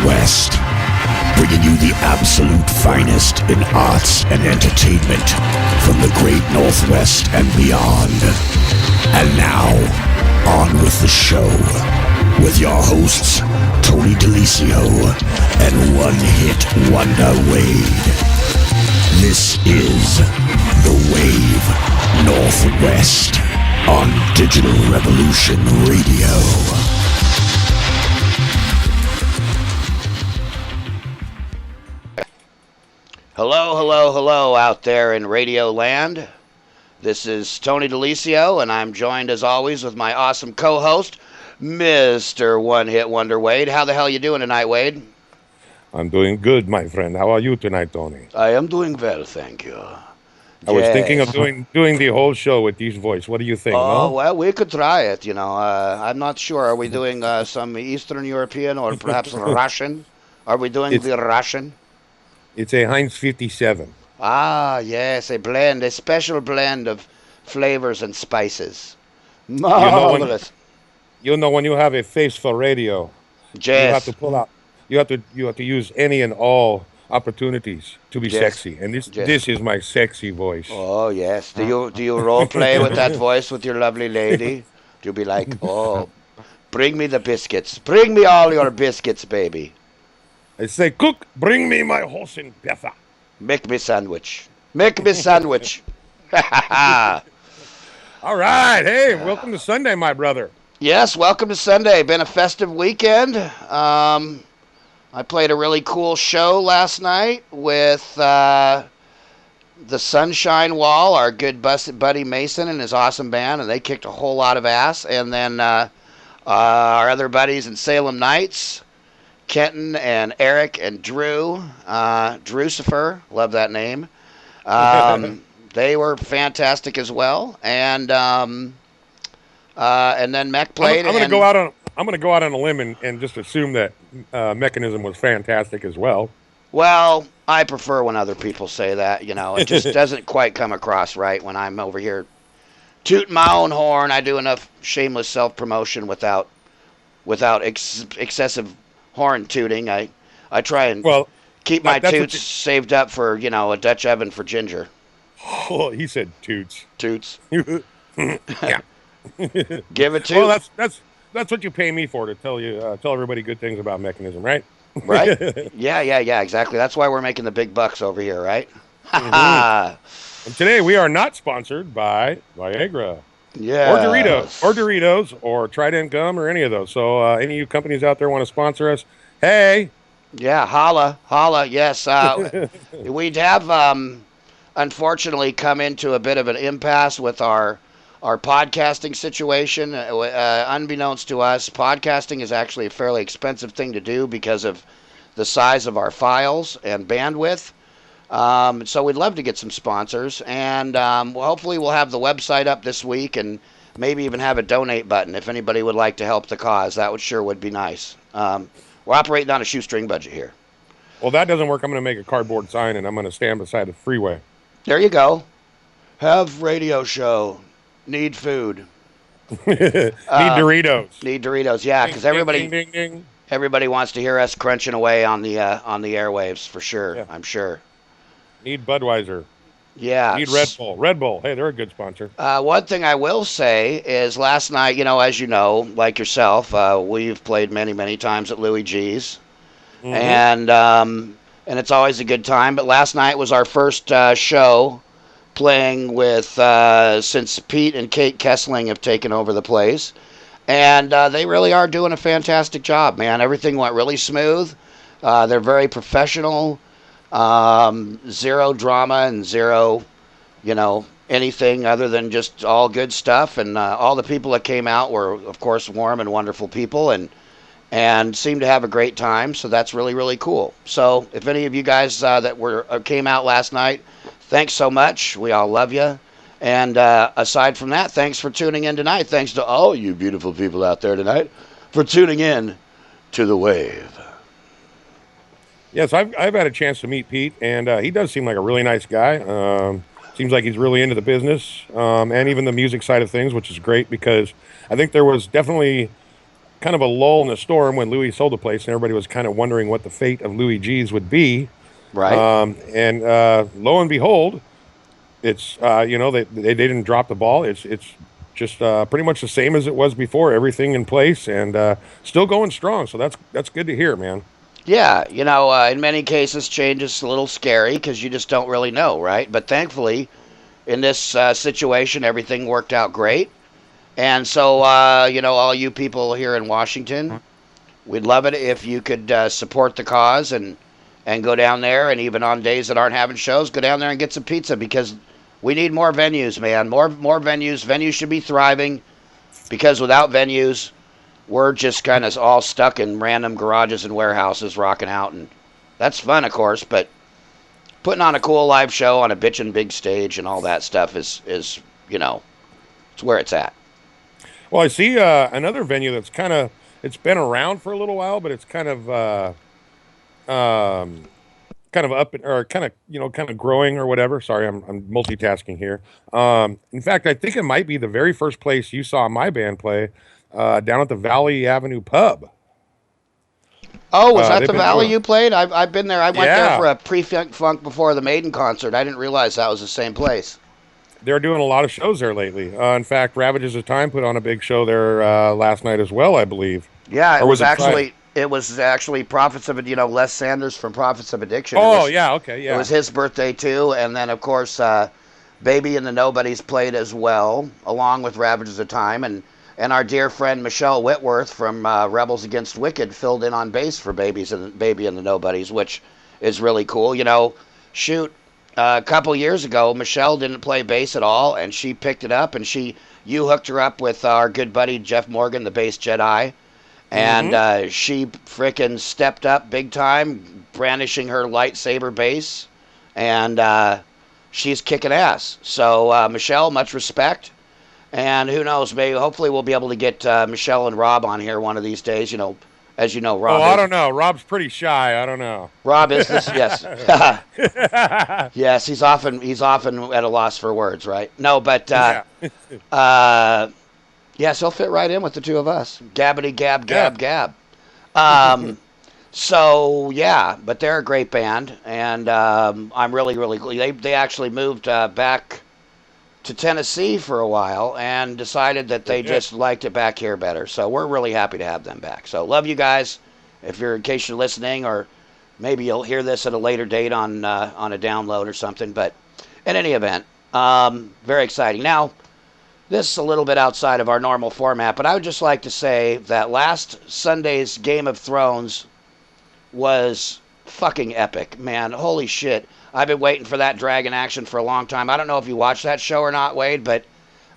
West, bringing you the absolute finest in arts and entertainment from the great Northwest and beyond. And now, on with the show, with your hosts, Tony DeLisio and one-hit wonder Wade. This is The Wave Northwest on Digital Revolution Radio. Hello out there in Radio Land. This is Tony DeLisio, and I'm joined as always with my awesome co-host, Mr. One Hit Wonder Wade. How the hell you doing tonight, Wade? I'm doing good, my friend. How are you tonight, Tony? I am doing well, thank you. I was thinking of doing the whole show with this voice. What do you think? Oh, no? well, we could try it, you know. I'm not sure. Are we doing some Eastern European or perhaps Russian? Are we doing the Russian? It's a Heinz 57. Ah, yes, a special blend of flavors and spices. Marvelous. You know when you have a face for radio, Yes. you have to pull out. You have to use any and all opportunities to be sexy, and this is my sexy voice. Oh yes. Do you role play with that voice with your lovely lady? Do you be like, oh, bring me the biscuits, bring me all your biscuits, baby. I say, cook, bring me my horse and pepper. Make me sandwich. Make me sandwich. All right, hey, welcome to Sunday, my brother. Yes, welcome to Sunday. Been a festive weekend. I played a really cool show last night with the Sunshine Wall, our good buddy Mason and his awesome band, and they kicked a whole lot of ass. And then our other buddies in Salem Nights, Kenton and Eric and Drew, Drewcifer, love that name. They were fantastic as well. And then Mech played. I'm going to go out on a limb and just assume that Mechanism was fantastic as well. Well, I prefer when other people say that. You know, it just doesn't quite come across right when I'm over here tooting my own horn. I do enough shameless self-promotion without excessive horn tooting. I try and keep my toots saved up for, you know, a Dutch oven for ginger. Oh, he said toots. Toots. Yeah. Give it to. Well, that's what you pay me for, to tell everybody good things about Mechanism, right? Right? Yeah, exactly. That's why we're making the big bucks over here, right? Mm-hmm. And today we are not sponsored by Viagra. Yeah. Or Doritos, or Trident Gum, or any of those. So any of you companies out there want to sponsor us, hey. Yeah, holla, yes. We'd have, unfortunately, come into a bit of an impasse with our podcasting situation. Unbeknownst to us, podcasting is actually a fairly expensive thing to do because of the size of our files and bandwidth. So we'd love to get some sponsors, and hopefully we'll have the website up this week and maybe even have a donate button if anybody would like to help the cause. That would be nice. We're operating on a shoestring budget here. Well, that doesn't work. I'm going to make a cardboard sign, and I'm going to stand beside the freeway. There you go. Have radio show. Need food. Need Doritos. Need Doritos, yeah, because everybody wants to hear us crunching away on the airwaves for sure. Yeah. I'm sure. Need Budweiser. Yeah. Need Red Bull. Red Bull. Hey, they're a good sponsor. One thing I will say is last night, you know, as you know, like yourself, we've played many, many times at Louis G's, and it's always a good time. But last night was our first show playing with since Pete and Kate Kessling have taken over the place, and they really are doing a fantastic job, man. Everything went really smooth. They're very professional. Zero drama and zero, you know, anything other than just all good stuff. And all the people that came out were, of course, warm and wonderful people, and seemed to have a great time. So that's really, really cool. So if any of you guys that came out last night, thanks so much. We all love you. And aside from that, thanks for tuning in tonight. Thanks to all you beautiful people out there tonight for tuning in to The Wave. Yes, I've had a chance to meet Pete, and he does seem like a really nice guy. Seems like he's really into the business and even the music side of things, which is great because I think there was definitely kind of a lull in the storm when Louis sold the place, and everybody was kind of wondering what the fate of Louis G's would be. Right. And lo and behold, it's they didn't drop the ball. It's just pretty much the same as it was before. Everything in place and still going strong. So that's good to hear, man. Yeah, in many cases, change is a little scary because you just don't really know, right? But thankfully, in this situation, everything worked out great. And so, all you people here in Washington, we'd love it if you could support the cause and go down there, and even on days that aren't having shows, go down there and get some pizza because we need more venues, man. More venues. Venues should be thriving because without venues, we're just kind of all stuck in random garages and warehouses rocking out, and that's fun, of course, but putting on a cool live show on a bitchin' big stage and all that stuff is it's where it's at. Well, I see another venue that's it's been around for a little while, but it's kind of up or kind of growing or whatever. Sorry, I'm multitasking here. In fact, I think it might be the very first place you saw my band play, down at the Valley Avenue Pub. Oh, was that the Valley you played? I've been there. I went there for a pre-funk before the Maiden concert. I didn't realize that was the same place. They're doing a lot of shows there lately. In fact, Ravages of Time put on a big show there last night as well, I believe. Yeah, it was actually Prophets of Les Sanders from Prophets of Addiction. Okay, yeah. It was his birthday too, and then of course, Baby and the Nobodies played as well, along with Ravages of Time, and our dear friend Michelle Whitworth from Rebels Against Wicked filled in on bass for Baby and the Nobodies, which is really cool. A couple years ago, Michelle didn't play bass at all, and she picked it up, and you hooked her up with our good buddy Jeff Morgan, the bass Jedi, and she frickin' stepped up big time, brandishing her lightsaber bass, and she's kicking ass. So, Michelle, much respect, and who knows, maybe, hopefully we'll be able to get Michelle and Rob on here one of these days, As you know, Rob. I don't know. Rob's pretty shy. I don't know. Rob is this. Yes. Yes, he's often at a loss for words, right? No, but yes, he'll fit right in with the two of us. Gabbity gab gab gab. So yeah, but they're a great band, and I'm really they actually moved back to Tennessee for a while and decided that they just liked it back here better. So we're really happy to have them back. So love you guys. In case you're listening, or maybe you'll hear this at a later date on a download or something. But in any event, very exciting. Now, this is a little bit outside of our normal format, but I would just like to say that last Sunday's Game of Thrones was fucking epic, man. Holy shit. I've been waiting for that dragon action for a long time. I don't know if you watched that show or not, Wade, but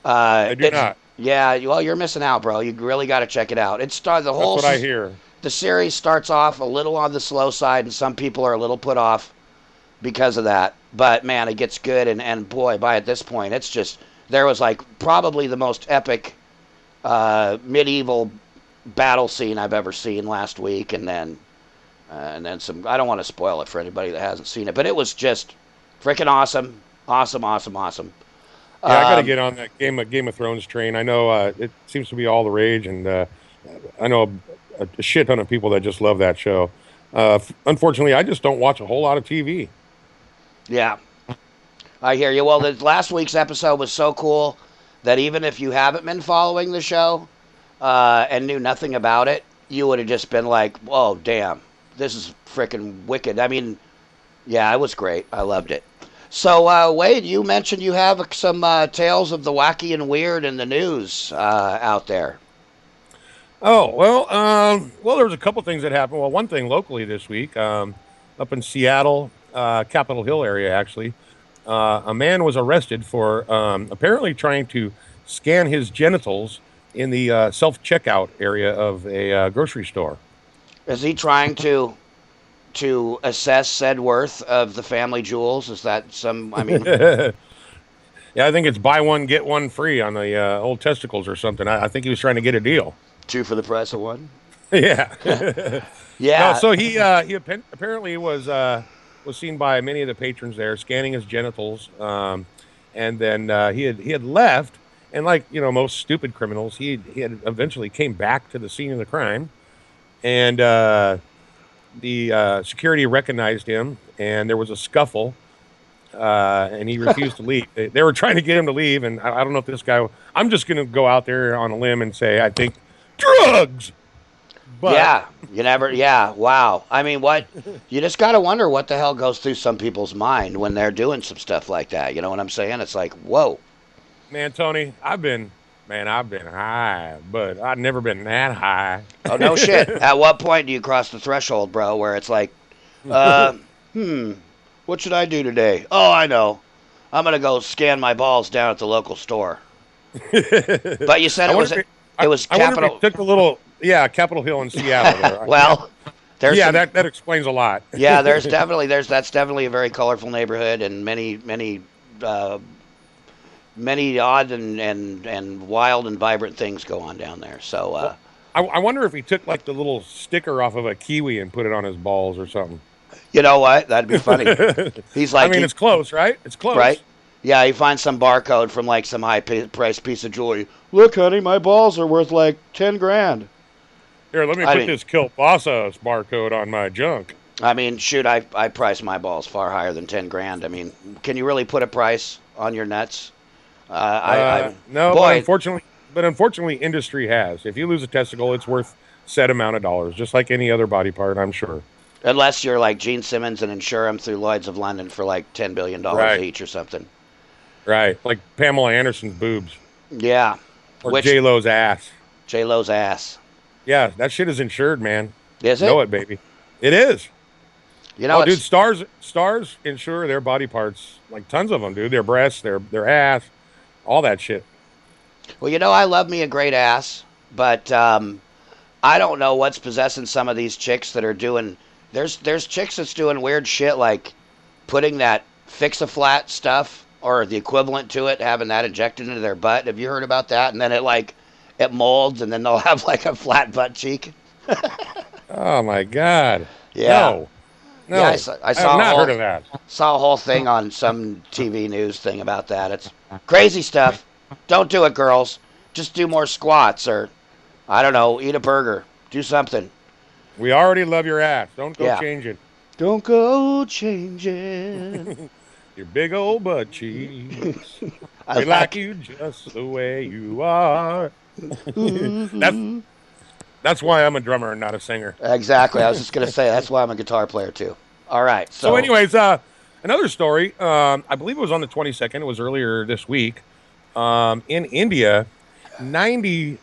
I do not. Yeah, well, you're missing out, bro. You really got to check it out. That's what I hear. The series starts off a little on the slow side, and some people are a little put off because of that. But man, it gets good, and boy, by at this point, it's just there was like probably the most epic medieval battle scene I've ever seen last week, and then some. I don't want to spoil it for anybody that hasn't seen it, but it was just freaking awesome. Yeah, I got to get on that Game of Thrones train. I know it seems to be all the rage, and I know a shit ton of people that just love that show. Unfortunately, I just don't watch a whole lot of TV. Yeah, I hear you. Well, last week's episode was so cool that even if you haven't been following the show and knew nothing about it, you would have just been like, "Whoa, damn, this is freaking wicked." I mean, yeah, it was great. I loved it. So, Wade, you mentioned you have some tales of the wacky and weird in the news out there. Oh, well, there was a couple things that happened. Well, one thing locally this week, up in Seattle, Capitol Hill area, actually, a man was arrested for apparently trying to scan his genitals in the self-checkout area of a grocery store. Is he trying to assess said worth of the family jewels? Is that Yeah, I think it's buy one, get one free on the old testicles or something. I think he was trying to get a deal. 2 for the price of 1? Yeah. Yeah. No, so he apparently was seen by many of the patrons there scanning his genitals, and then he had left, And like most stupid criminals, he had eventually came back to the scene of the crime, and the security recognized him, and there was a scuffle, and he refused to leave. They were trying to get him to leave, and I don't know if this guy. I'm just going to go out there on a limb and say I think drugs. But Yeah, you never. Yeah, wow. I mean, what? You just got to wonder what the hell goes through some people's mind when they're doing some stuff like that. You know what I'm saying? It's like, whoa. man, Tony, I've been high, but I've never been that high. Oh no shit. At what point do you cross the threshold, bro? Where it's like, uh, what should I do today? Oh, I know. I'm gonna go scan my balls down at the local store. But you said I it was wonder if it was I wonder if Capitol. he took a little, Capitol Hill in Seattle. There. Well, there's Yeah, some, that explains a lot. yeah, that's definitely a very colorful neighborhood and uh, many odd and wild and vibrant things go on down there. So Well, I wonder if he took like the little sticker off of a kiwi and put it on his balls or something. you know what? That'd be funny. He's I like, mean, it's close, right? It's close. right? Yeah, he finds some barcode from like some high-priced piece of jewelry. Look, honey, my balls are worth like 10 grand. Here, let me I put mean- this Kilpasa barcode on my junk. I mean, shoot, I price my balls far higher than 10 grand. I mean, can you really put a price on your nuts? No, boy, but unfortunately, industry has. If you lose a testicle, it's worth set amount of dollars, just like any other body part, I'm sure. unless you're like Gene Simmons and insure them through Lloyd's of London for like $10 billion Right. each or something. Right, like Pamela Anderson's boobs Yeah. or Which J Lo's ass. J-Lo's ass. Yeah, that shit is insured, man. Is it? Know it, baby. It is. You know, Oh, dude, it's, stars insure their body parts, like tons of them, dude. Their breasts, their ass, all that shit. well, you know, I love me a great ass, but I don't know what's possessing some of these chicks that are doing. There's chicks that's doing weird shit like putting that fix-a-flat stuff or the equivalent to it, having that injected into their butt. Have you heard about that? And then it molds, and then they'll have like a flat butt cheek. Oh my god. Yeah. No, Yeah, I have saw a not whole, heard of that. saw a whole thing on some TV news thing about that. It's crazy stuff. Don't do it, girls. Just do more squats or, I don't know, eat a burger. Do something. We already love your ass. Don't go Yeah. change it. Don't go changing. Your big old butt cheeks. I We like you just the way you are. That's why I'm a drummer and not a singer. Exactly. I was just going to say, that's why I'm a guitar player, too. All right. So, anyways, another story. I believe it was on the 22nd. It was earlier this week. In India, 90,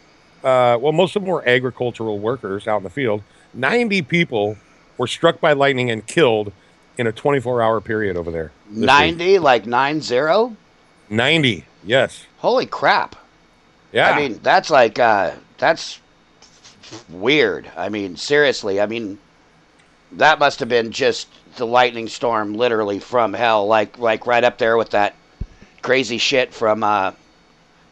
most of them were agricultural workers out in the field. 90 people were struck by lightning and killed in a 24-hour period over there. this week. 90, like 90? 90, yes. Holy crap. Yeah. I mean, that's like, that's weird. I mean, seriously. I mean, that must have been just the lightning storm literally from hell, like right up there with that crazy shit from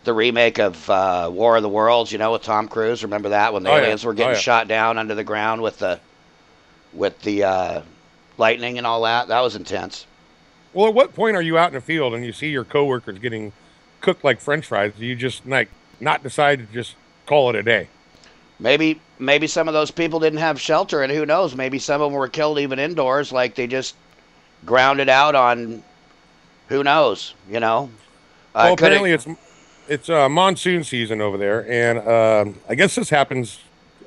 the remake of War of the Worlds, with Tom Cruise. Remember that when the aliens were getting shot down under the ground with the lightning and all that? That was intense. Well, at what point are you out in the field and you see your coworkers getting cooked like French fries? Do you just not decide to just call it a day? Maybe some of those people didn't have shelter, and who knows? Maybe some of them were killed even indoors, like they just grounded out on. Who knows? Well, apparently it's monsoon season over there, and I guess this happens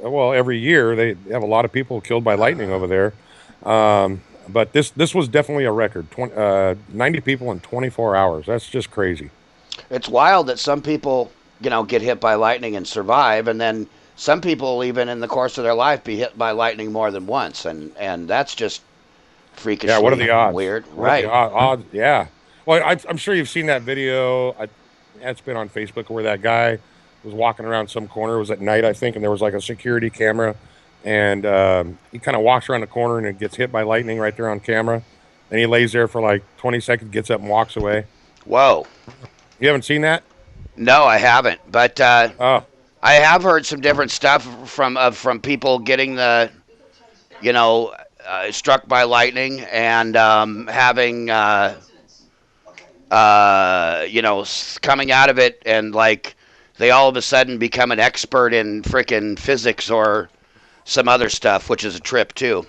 every year. They have a lot of people killed by lightning over there, but this was definitely a record. 90 people in 24 hours. That's just crazy. It's wild that some people get hit by lightning and survive, and then some people even in the course of their life be hit by lightning more than once, and that's just freakishly Yeah, what are the odds? weird, What are right? the odds? Yeah. Well, I'm sure you've seen that video. It's been on Facebook where that guy was walking around some corner. It was at night, I think, and there was like a security camera, and he kind of walks around the corner and it gets hit by lightning right there on camera. And he lays there for like 20 seconds, gets up and walks away. Whoa. You haven't seen that? No, I haven't, but Oh, I have heard some different stuff from people getting the, struck by lightning and having coming out of it and like they all of a sudden become an expert in frickin' physics or some other stuff, which is a trip too.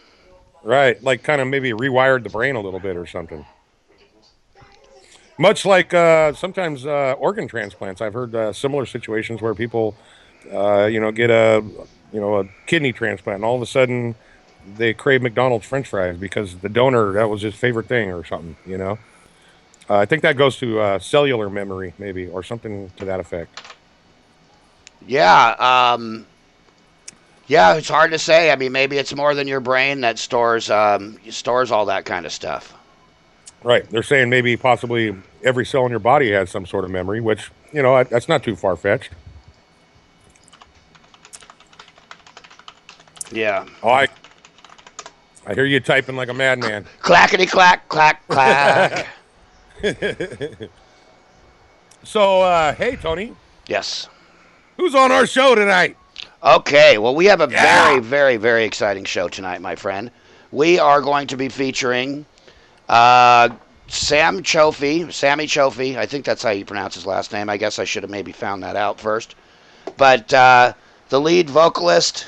Right, like kind of maybe rewired the brain a little bit or something. Much like sometimes organ transplants, I've heard similar situations where people, get a kidney transplant, and all of a sudden they crave McDonald's French fries because the donor that was his favorite thing or something. I think that goes to cellular memory, maybe, or something to that effect. Yeah, yeah, it's hard to say. I mean, maybe it's more than your brain that stores all that kind of stuff. Right. They're saying maybe possibly every cell in your body has some sort of memory, which, that's not too far fetched. Yeah. Oh, I hear you typing like a madman. Clackety clack, clack, clack. So, hey, Tony. Yes. Who's on our show tonight? Okay, well, we have a very, very, very exciting show tonight, my friend. We are going to be featuring Sami Chohfi. I think that's how you pronounce his last name. I guess I should have maybe found that out first. But the lead vocalist,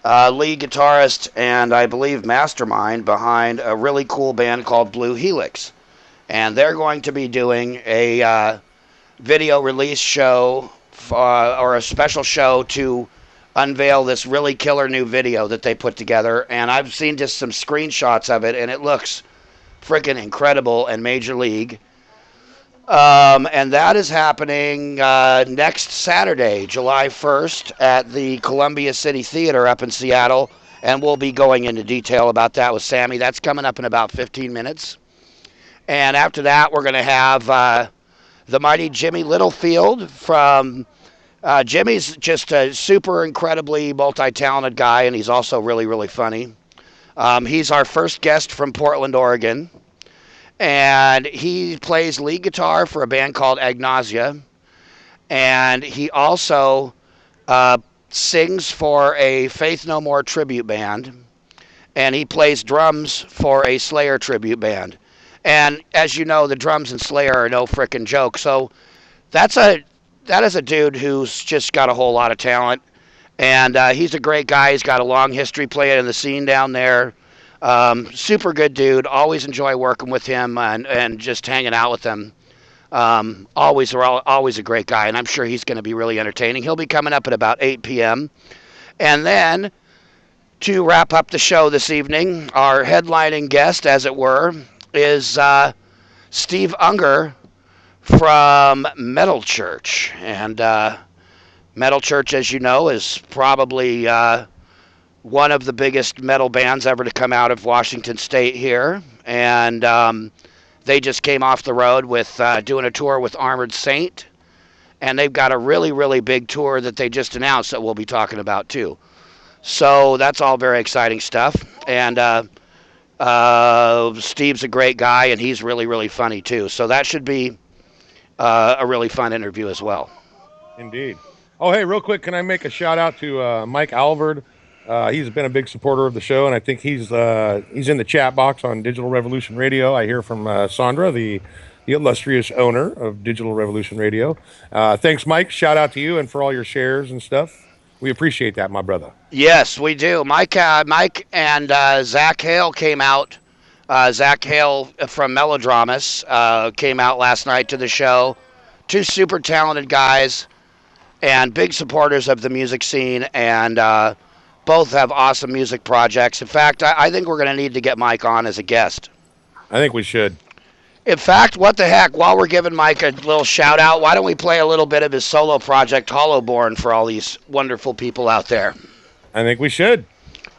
lead guitarist, and I believe mastermind behind a really cool band called Blue Helix. And they're going to be doing a video release show or a special show to unveil this really killer new video that they put together. And I've seen just some screenshots of it, and it looks freaking incredible and major league. And that is happening next Saturday, July 1st, at the Columbia City Theater up in Seattle. And we'll be going into detail about that with Sammy. That's coming up in about 15 minutes. And after that, we're going to have the mighty Jimmy Littlefield from... Jimmy's just a super incredibly multi-talented guy, and he's also really, really funny. He's our first guest from Portland, Oregon. And he plays lead guitar for a band called Agnosia. And he also sings for a Faith No More tribute band. And he plays drums for a Slayer tribute band. And as you know, the drums in Slayer are no frickin' joke. So that is a dude who's just got a whole lot of talent. And he's a great guy. He's got a long history playing in the scene down there. Super good dude. Always enjoy working with him and just hanging out with him. Always a great guy, and I'm sure he's going to be really entertaining. He'll be coming up at about 8 p.m. And then, to wrap up the show this evening, our headlining guest, as it were, is Steve Unger from Metal Church. And Metal Church, as you know, is probably one of the biggest metal bands ever to come out of Washington State here. And they just came off the road with doing a tour with Armored Saint. And they've got a really, really big tour that they just announced that we'll be talking about too. So that's all very exciting stuff. And Steve's a great guy, and he's really, really funny too. So that should be a really fun interview as well. Indeed. Oh, hey, real quick, can I make a shout out to Mike Alvord? He's been a big supporter of the show, and I think he's in the chat box on Digital Revolution Radio. I hear from Sandra, the illustrious owner of Digital Revolution Radio. Thanks, Mike. Shout out to you and for all your shares and stuff. We appreciate that, my brother. Yes, we do. Mike and Zach Hale came out. Zach Hale from Melodramas came out last night to the show. Two super talented guys and big supporters of the music scene, and both have awesome music projects. In fact, I think we're going to need to get Mike on as a guest. I think we should. In fact, what the heck, while we're giving Mike a little shout out, why don't we play a little bit of his solo project, Hollowborn, for all these wonderful people out there? I think we should.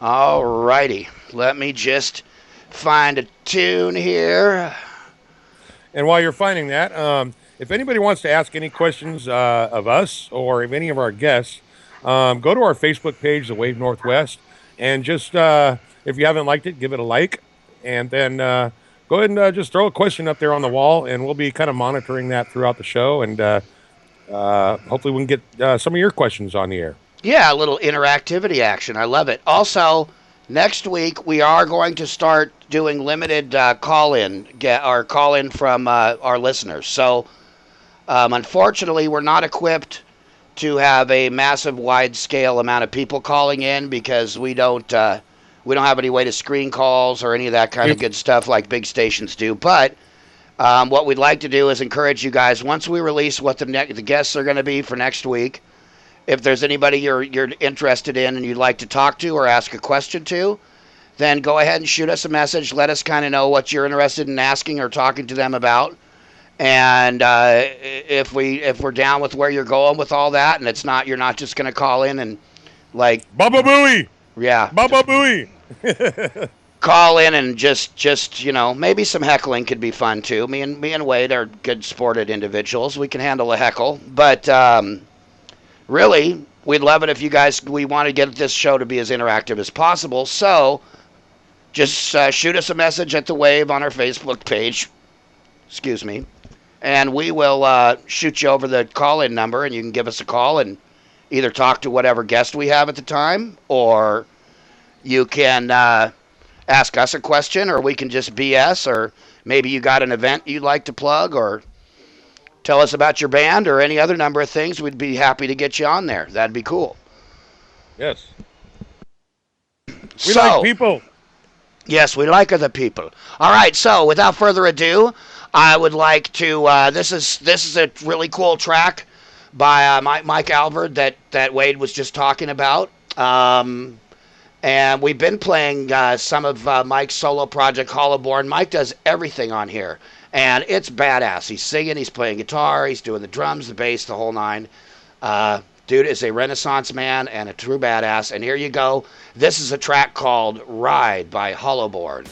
All righty. Let me just find a tune here. And while you're finding that, if anybody wants to ask any questions of us or of any of our guests, go to our Facebook page, The Wave Northwest, and just, if you haven't liked it, give it a like. And then go ahead and just throw a question up there on the wall, and we'll be kind of monitoring that throughout the show. And hopefully we can get some of your questions on the air. Yeah, a little interactivity action. I love it. Also, Next week we are going to start doing limited call in from our listeners. So unfortunately, we're not equipped to have a massive, wide scale amount of people calling in because we don't have any way to screen calls or any of that kind of good stuff like big stations do. But what we'd like to do is encourage you guys once we release what the guests are going to be for next week. If there's anybody you're interested in and you'd like to talk to or ask a question to, then go ahead and shoot us a message. Let us kind of know what you're interested in asking or talking to them about. And if we're down with where you're going with all that, and you're not just going to call in and like Baba Booey, yeah, Baba Booey. call in and just maybe some heckling could be fun too. Me and Wade are good sported individuals. We can handle a heckle, but really, we'd love it if you guys. We want to get this show to be as interactive as possible. So just shoot us a message at the Wave on our Facebook page. Excuse me. And we will shoot you over the call-in number, and you can give us a call and either talk to whatever guest we have at the time, or you can ask us a question, or we can just BS, or maybe you got an event you'd like to plug, or tell us about your band, or any other number of things. We'd be happy to get you on there. That'd be cool. Yes. We like people. Yes, we like other people. All right, so without further ado, I would like to. This is a really cool track by Mike Alvord that Wade was just talking about. And we've been playing some of Mike's solo project, Hollowborn. Mike does everything on here, and it's badass. He's singing, he's playing guitar, he's doing the drums, the bass, the whole nine. Dude is a Renaissance man and a true badass. And here you go. This is a track called Ride by Hollowborn.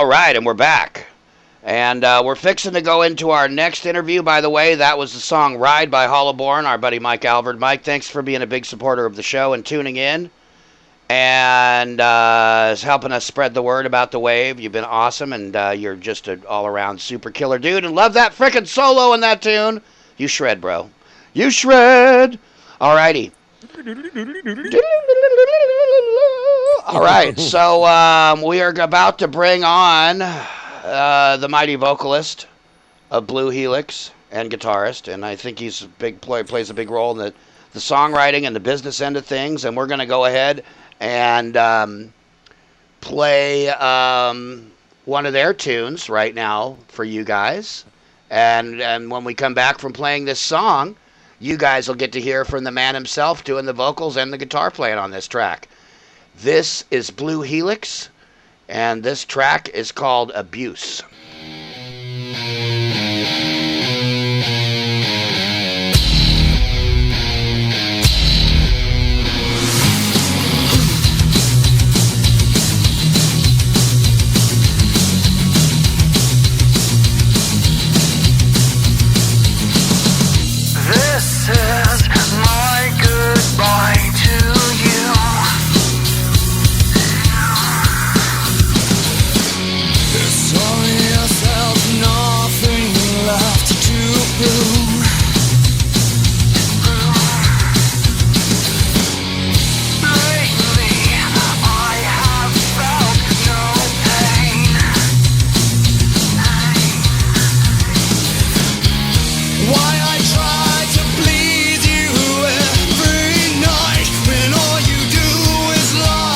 All right, and we're back. And we're fixing to go into our next interview. By the way, that was the song Ride by Hollowborn, our buddy Mike Alvord. Mike, thanks for being a big supporter of the show and tuning in and helping us spread the word about the Wave. You've been awesome, and you're just an all-around super killer dude. And love that frickin' solo in that tune. You shred, bro. You shred. All righty. All right, so we are about to bring on the mighty vocalist of Blue Helix and guitarist, and I think he's plays a big role in the songwriting and the business end of things. And we're going to go ahead and play one of their tunes right now for you guys. And when we come back from playing this song, you guys will get to hear from the man himself doing the vocals and the guitar playing on this track. This is Blue Helix, and this track is called Abuse. This is my goodbye to you. Sorry, yourself, nothing left to prove. Lately, I have felt no pain. Why I try to please you every night when all you do is lie.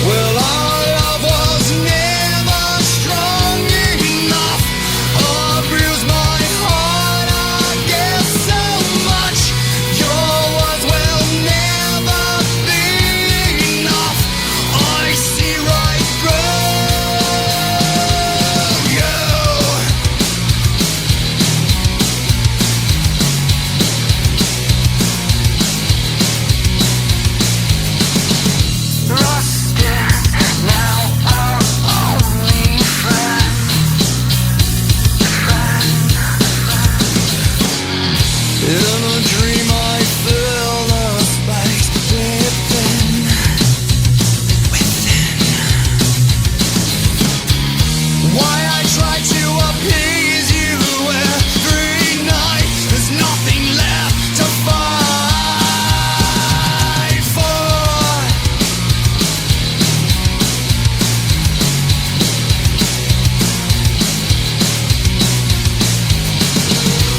Well, our love was never strong enough. Abused my heart, I guess so much. Your words will never be enough. I see right through you. Rusted, now our only friend. In a dream I fill the space within. Why I try to appease you every night. There's nothing left to fight for.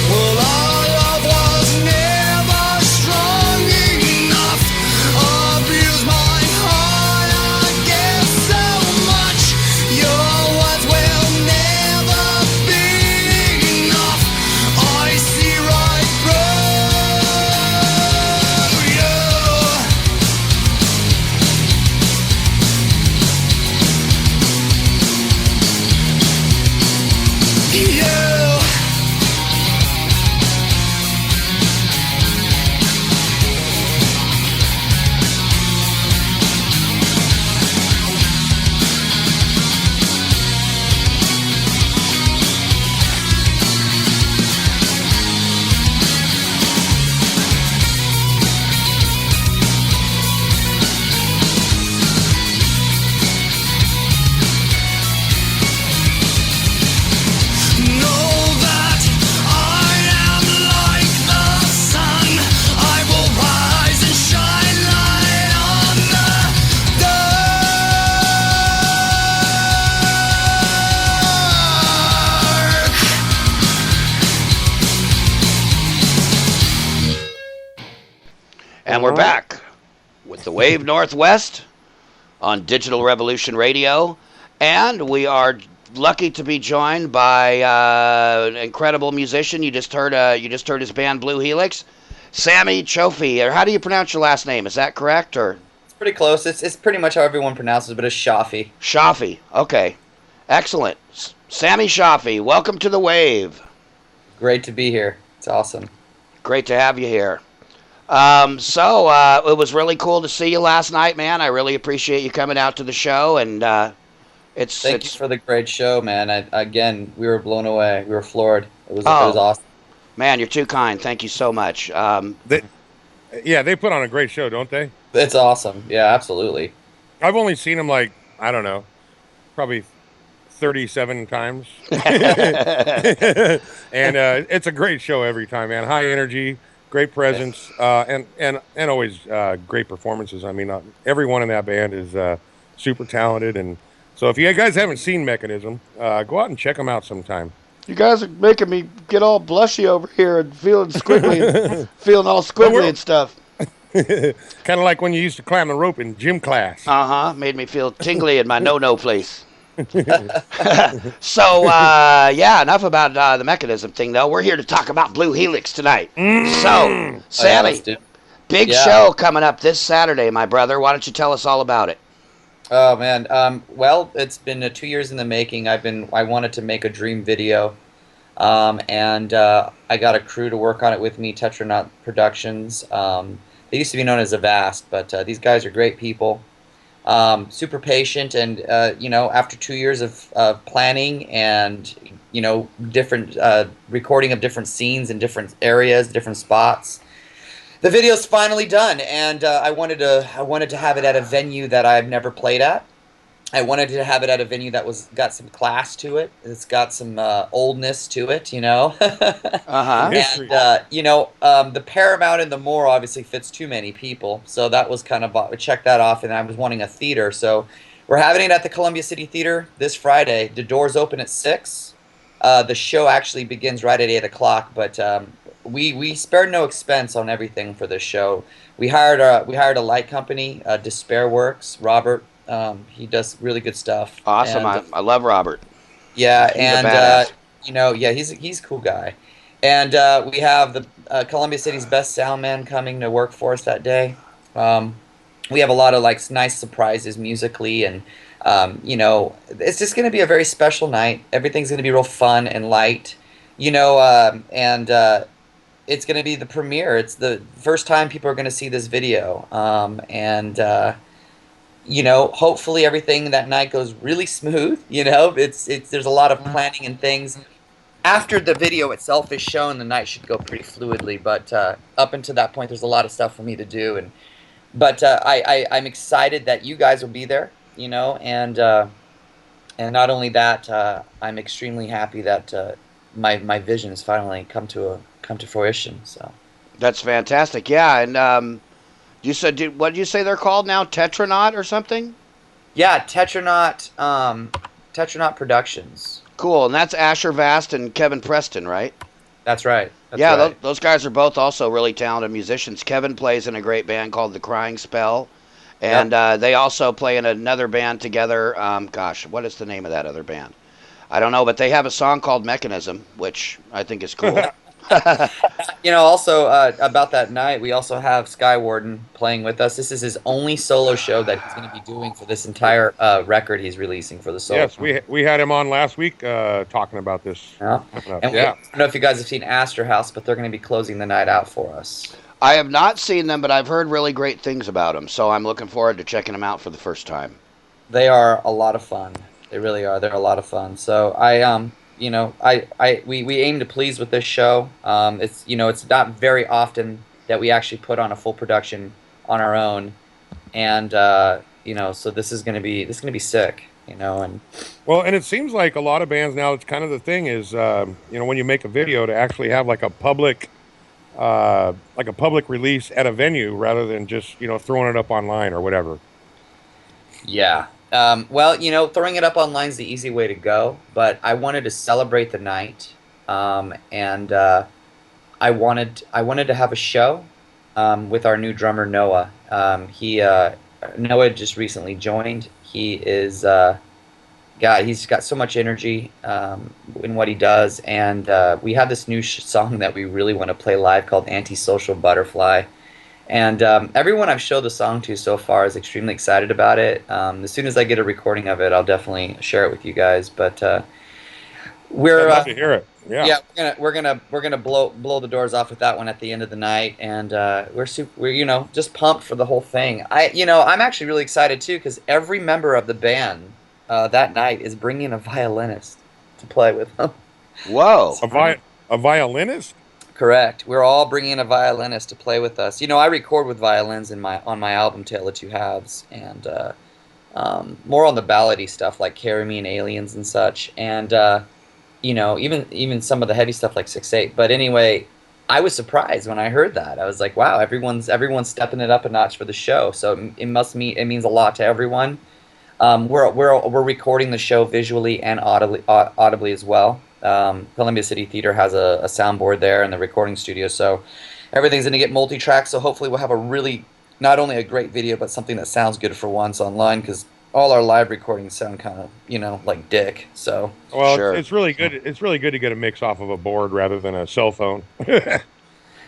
Well, our love was never strong enough. Abused my heart, I guess so much. Your words will never be enough. I see right through you. You. Know that I am like the sun. I will rise and shine light on the dark. And we're back with the Wave Northwest on Digital Revolution Radio. And we are lucky to be joined by an incredible musician. You just heard his band Blue Helix, Sami Chohfi. Or how do you pronounce your last name? Is that correct? Or It's pretty close. It's pretty much how everyone pronounces it, but it's Chohfi. Chohfi? Okay, excellent. Sami Chohfi, welcome to the Wave. Great to be here. It's awesome. Great to have you here. It was really cool to see you last night, man. I really appreciate you coming out to the show, and Thank you for the great show, man. Again, we were blown away. We were floored. It was awesome. Man, you're too kind. Thank you so much. They put on a great show, don't they? It's awesome. Yeah, absolutely. I've only seen them like, I don't know, probably 37 times. And it's a great show every time, man. High energy, great presence, and always great performances. I mean, everyone in that band is super talented. And so if you guys haven't seen Mechanism, go out and check them out sometime. You guys are making me get all blushy over here and feeling squiggly, feeling all squiggly and stuff. Kind of like when you used to climb the rope in gym class. Made me feel tingly in my no place. Enough about the Mechanism thing, though. We're here to talk about Blue Helix tonight. So, Sammy, big show coming up this Saturday, my brother. Why don't you tell us all about it? Oh man, well, it's been 2 years in the making. I wanted to make a dream video, and I got a crew to work on it with me, Tetranaut Productions. They used to be known as Avast, but these guys are great people, super patient, and after 2 years of planning and different recording of different scenes in different areas, different spots. The video's finally done, and I wanted to have it at a venue that I've never played at. I wanted to have it at a venue that got some class to it. It's got some oldness to it, And the Paramount and the Moore obviously fits too many people, so that was kind of check that off. And I was wanting a theater, so we're having it at the Columbia City Theater this Friday. The doors open at 6. The show actually begins right at 8 o'clock, but we spared no expense on everything for this show. We hired a light company, Despair Works. Robert, he does really good stuff. Awesome, and, I love Robert. Yeah, he's a cool guy. And we have the Columbia City's best sound man coming to work for us that day. We have a lot of nice surprises musically, and it's just going to be a very special night. Everything's going to be real fun and light, and it's going to be the premiere. It's the first time people are going to see this video, hopefully everything that night goes really smooth. There's a lot of planning and things. After the video itself is shown, the night should go pretty fluidly, but up until that point, there's a lot of stuff for me to do, but I'm excited that you guys will be there, and not only that, I'm extremely happy that my vision has finally come to fruition. So that's fantastic. Yeah, and you said, what did you say they're called now? Tetranaut or something? Yeah, Tetranaut Productions. Cool, and that's Asher Vast and Kevin Preston, right? That's right. Those guys are both also really talented musicians. Kevin plays in a great band called The Crying Spell, and they also play in another band together. What is the name of that other band? I don't know, but they have a song called Mechanism, which I think is cool. Also about that night, we also have Skywarden playing with us. This is his only solo show that he's going to be doing for this entire record he's releasing for the solo. Yes, we had him on last week talking about this. Yeah. And I don't know if you guys have seen Astor House, but they're going to be closing the night out for us. I have not seen them, but I've heard really great things about them, so I'm looking forward to checking them out for the first time. They are a lot of fun. They really are. They're a lot of fun. So we aim to please with this show. It's not very often that we actually put on a full production on our own, and so this is gonna be sick, and it seems like a lot of bands now. It's kind of the thing is, when you make a video, to actually have like a public release at a venue rather than just throwing it up online or whatever. Yeah. Throwing it up online is the easy way to go, but I wanted to celebrate the night, and I wanted to have a show with our new drummer Noah. Noah just recently joined. He is he's got so much energy in what he does, and we have this new song that we really want to play live called "Antisocial Butterfly." And everyone I've showed the song to so far is extremely excited about it. As soon as I get a recording of it, I'll definitely share it with you guys. But We're I'd love to hear it. Yeah. yeah, we're gonna blow the doors off with that one at the end of the night, and we're just pumped for the whole thing. I'm actually really excited too because every member of the band that night is bringing a violinist to play with them. Whoa. A violinist? Correct. We're all bringing a violinist to play with us. I record with violins on my album Tale of Two Halves, and more on the ballady stuff like "Carry Me" and "Aliens" and such, and even some of the heavy stuff like 6/8. But anyway, I was surprised when I heard that. I was like, wow, everyone's stepping it up a notch for the show. So it means a lot to everyone. We're recording the show visually and audibly as well. Columbia City Theater has a soundboard there in the recording studio, so everything's going to get multi-track. So hopefully we'll have a really not only a great video, but something that sounds good for once online, because all our live recordings sound kind of like dick. So well, Sure. it's really good. It's really good to get a mix off of a board rather than a cell phone. yeah,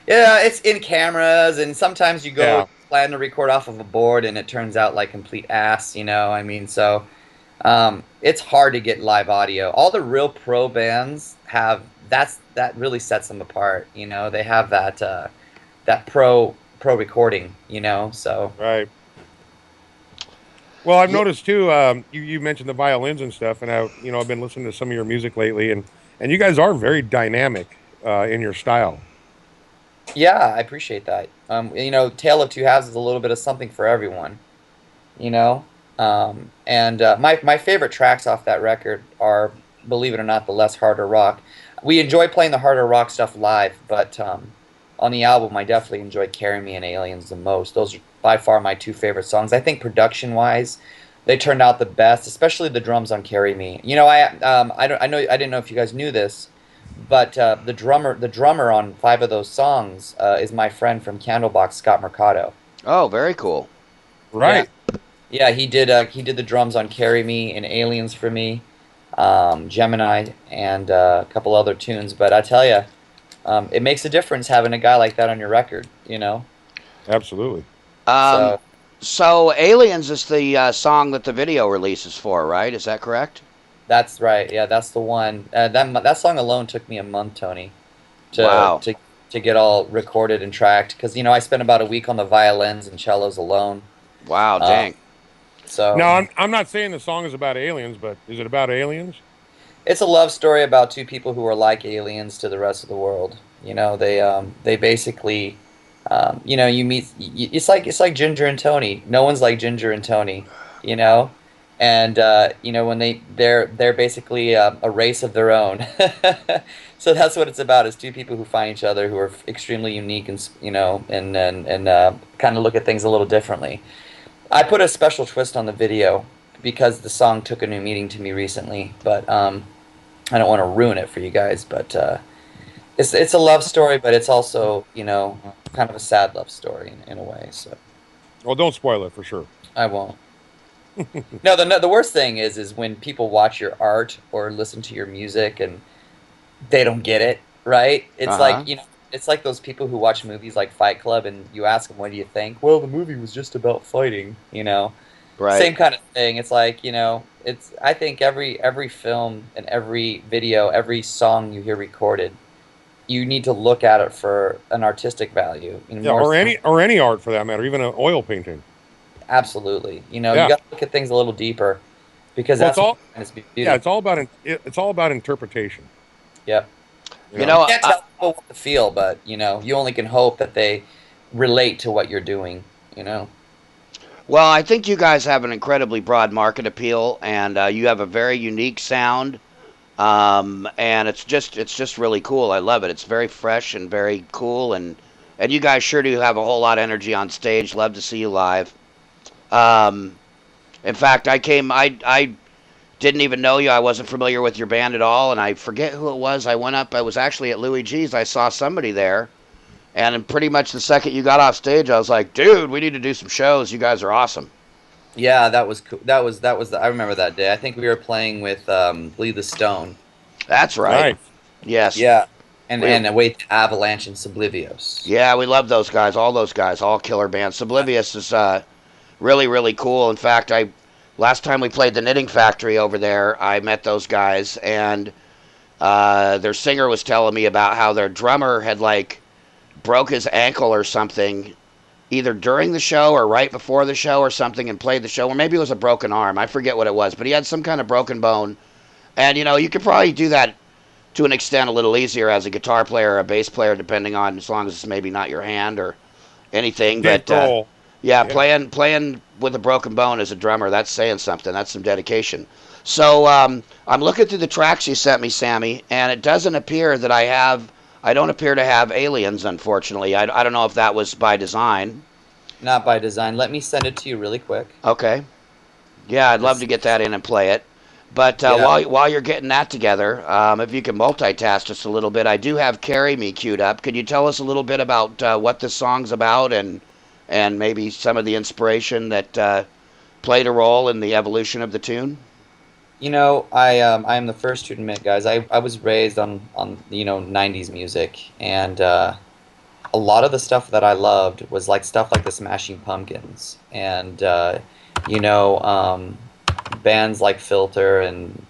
it's in cameras, and sometimes you go Yeah. plan to record off of a board, and it turns out like complete ass. I mean, so it's hard to get live audio. All the real pro bands have that really sets them apart. They have that pro recording. So Right. Well, I've noticed too. You mentioned the violins and stuff, and I've been listening to some of your music lately, and you guys are very dynamic in your style. yeah, I appreciate that. Tale of Two Halves is a little bit of something for everyone. My favorite tracks off that record are, believe it or not, the less harder rock. We enjoy playing the harder rock stuff live, but on the album, I definitely enjoy "Carry Me" and "Aliens" the most. Those are by far my two favorite songs. I think production-wise, they turned out the best, especially the drums on "Carry Me." I didn't know if you guys knew this, but the drummer on 5 of those songs is my friend from Candlebox, Scott Mercado. Oh, very cool. Right. Yeah, he did the drums on "Carry Me" and "Aliens" for me, Gemini, and a couple other tunes. But I tell you, it makes a difference having a guy like that on your record. Absolutely. So Aliens is the song that the video releases for, right? Is that correct? That's right. Yeah, that's the one. That song alone took me a month, Tony, to Wow. to get all recorded and tracked. Because I spent about a week on the violins and cellos alone. Wow, dang. So Now, I'm not saying the song is about aliens, but is it about aliens? it's a love story about two people who are like aliens to the rest of the world. They basically, you meet. It's like Ginger and Tony. No one's like Ginger and Tony. And when they're basically a race of their own. So that's what it's about: is two people who find each other, who are extremely unique, and kind of look at things a little differently. I put a special twist on the video because the song took a new meaning to me recently, but I don't want to ruin it for you guys. But it's a love story, but it's also kind of a sad love story in a way. So Well, don't spoil it for sure. I won't. No, the worst thing is when people watch your art or listen to your music and they don't get it, right? It's like it's like those people who watch movies like Fight Club and you ask them, what do you think? Well, the movie was just about fighting, Right. Same kind of thing. It's like, I think every film and every video, every song you hear recorded, you need to look at it for an artistic value. Yeah, or any art for that matter, even an oil painting. Absolutely. You Yeah. got to look at things a little deeper because Well, that's beauty. Yeah, it's all about interpretation. Yep. You know, You can't tell people what to feel, but you only can hope that they relate to what you're doing. well, I think you guys have an incredibly broad market appeal, and you have a very unique sound, and it's just really cool. I love it. It's very fresh and very cool, and you guys sure do have a whole lot of energy on stage. Love to see you live. In fact, I didn't even know you. I wasn't familiar with your band at all, and I forget who it was. I went up. I was actually at Louis G's. I saw somebody there. And pretty much the second you got off stage, I was like, "Dude, we need to do some shows. You guys are awesome." Yeah, that was cool. That was I remember that day. I think we were playing with Bleed the Stone. That's right. Right. Yes. Yeah, and Await the Avalanche and Sublivios. Yeah, we love those guys. All those guys. All killer bands. Sublivious is really, really cool. In fact, last time we played the Knitting Factory over there, I met those guys, and their singer was telling me about how their drummer had like broke his ankle or something, either during the show or right before the show or something, and played the show, or maybe it was a broken arm. I forget what it was, but he had some kind of broken bone. And you know, you could probably do that to an extent a little easier as a guitar player or a bass player, depending on, as long as it's maybe not your hand or anything. But yeah, playing with a broken bone as a drummer, that's saying something. That's some dedication. So I'm looking through the tracks you sent me, Sammy, and it doesn't appear that I don't appear to have Aliens, unfortunately. I don't know if that was by design. Not by design. Let me send it to you really quick. Okay. Yeah, I'd love to get that in and play it. But while you're getting that together, if you can multitask just a little bit, I do have Carry Me queued up. Could you tell us a little bit about what this song's about and maybe some of the inspiration that played a role in the evolution of the tune? You know, I am the first to admit, guys, I was raised on 90s music, and a lot of the stuff that I loved was like stuff like the Smashing Pumpkins and bands like Filter, and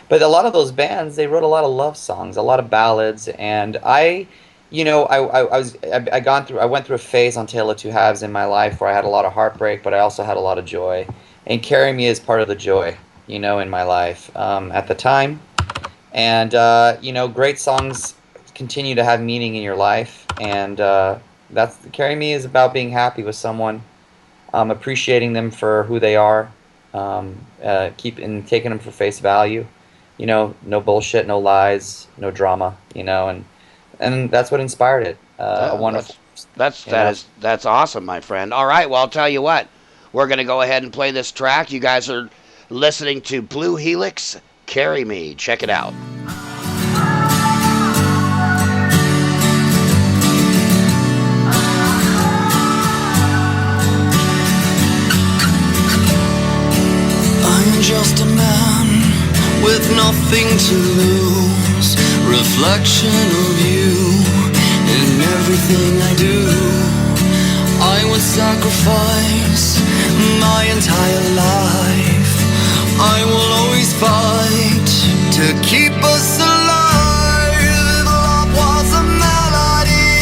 but a lot of those bands, they wrote a lot of love songs, a lot of ballads, and I went through a phase on Tale of Two Halves in my life where I had a lot of heartbreak, but I also had a lot of joy, and Carry Me is part of the joy, in my life at the time, and great songs continue to have meaning in your life, and that's Carry Me is about being happy with someone, appreciating them for who they are. Taking them for face value, no bullshit, no lies, no drama, and that's what inspired it. A wonderful. That's awesome, my friend. All right, well, I'll tell you what, we're gonna go ahead and play this track. You guys are listening to Blue Helix, Carry Me. Check it out. Just a man with nothing to lose, reflection of you in everything I do. I would sacrifice my entire life. I will always fight to keep us alive. If love was a melody,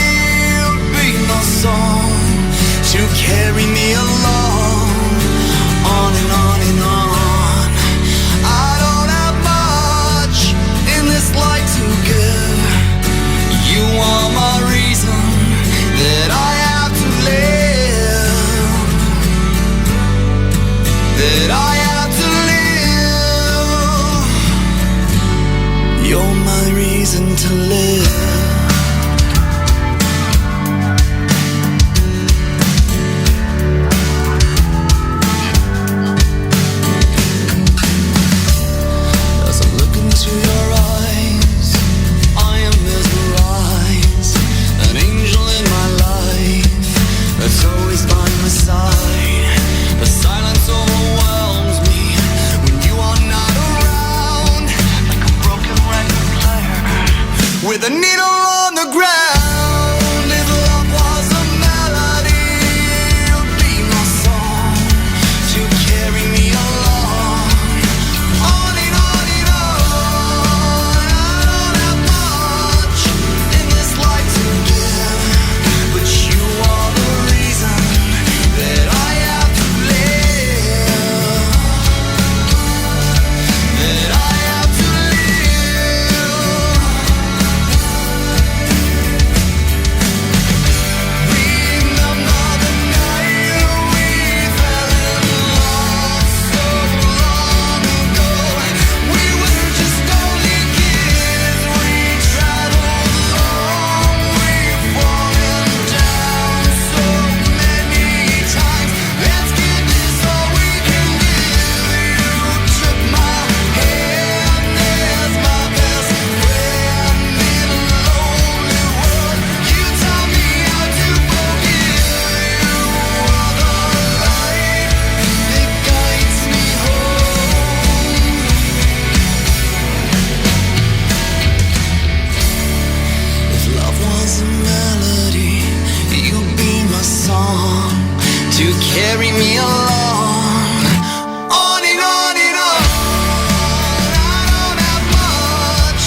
it would be my song to carry me along, on and on and on. You are my reason that I have to live, that I have to live. You're my reason to live. As I look into your eyes, I am mesmerized. An angel in my life that's always by my side. The silence overwhelms me when you are not around, like a broken record player with a needle on the ground. If love was a melody, it would be my song to carry me along, on and on and on. I don't have much in this life to give, but you are the reason that I have to live, that I have to live. Remember the night we fell in love so long ago. We were just only kids. We traveled along, we've fallen down so many times. Let's give this all we can give. You took my hand as my best friend in a lonely world. You taught me how to forgive. You are the light that guides me home. If love was a melody, you'd be my song to carry me along, on and on and on. I don't have much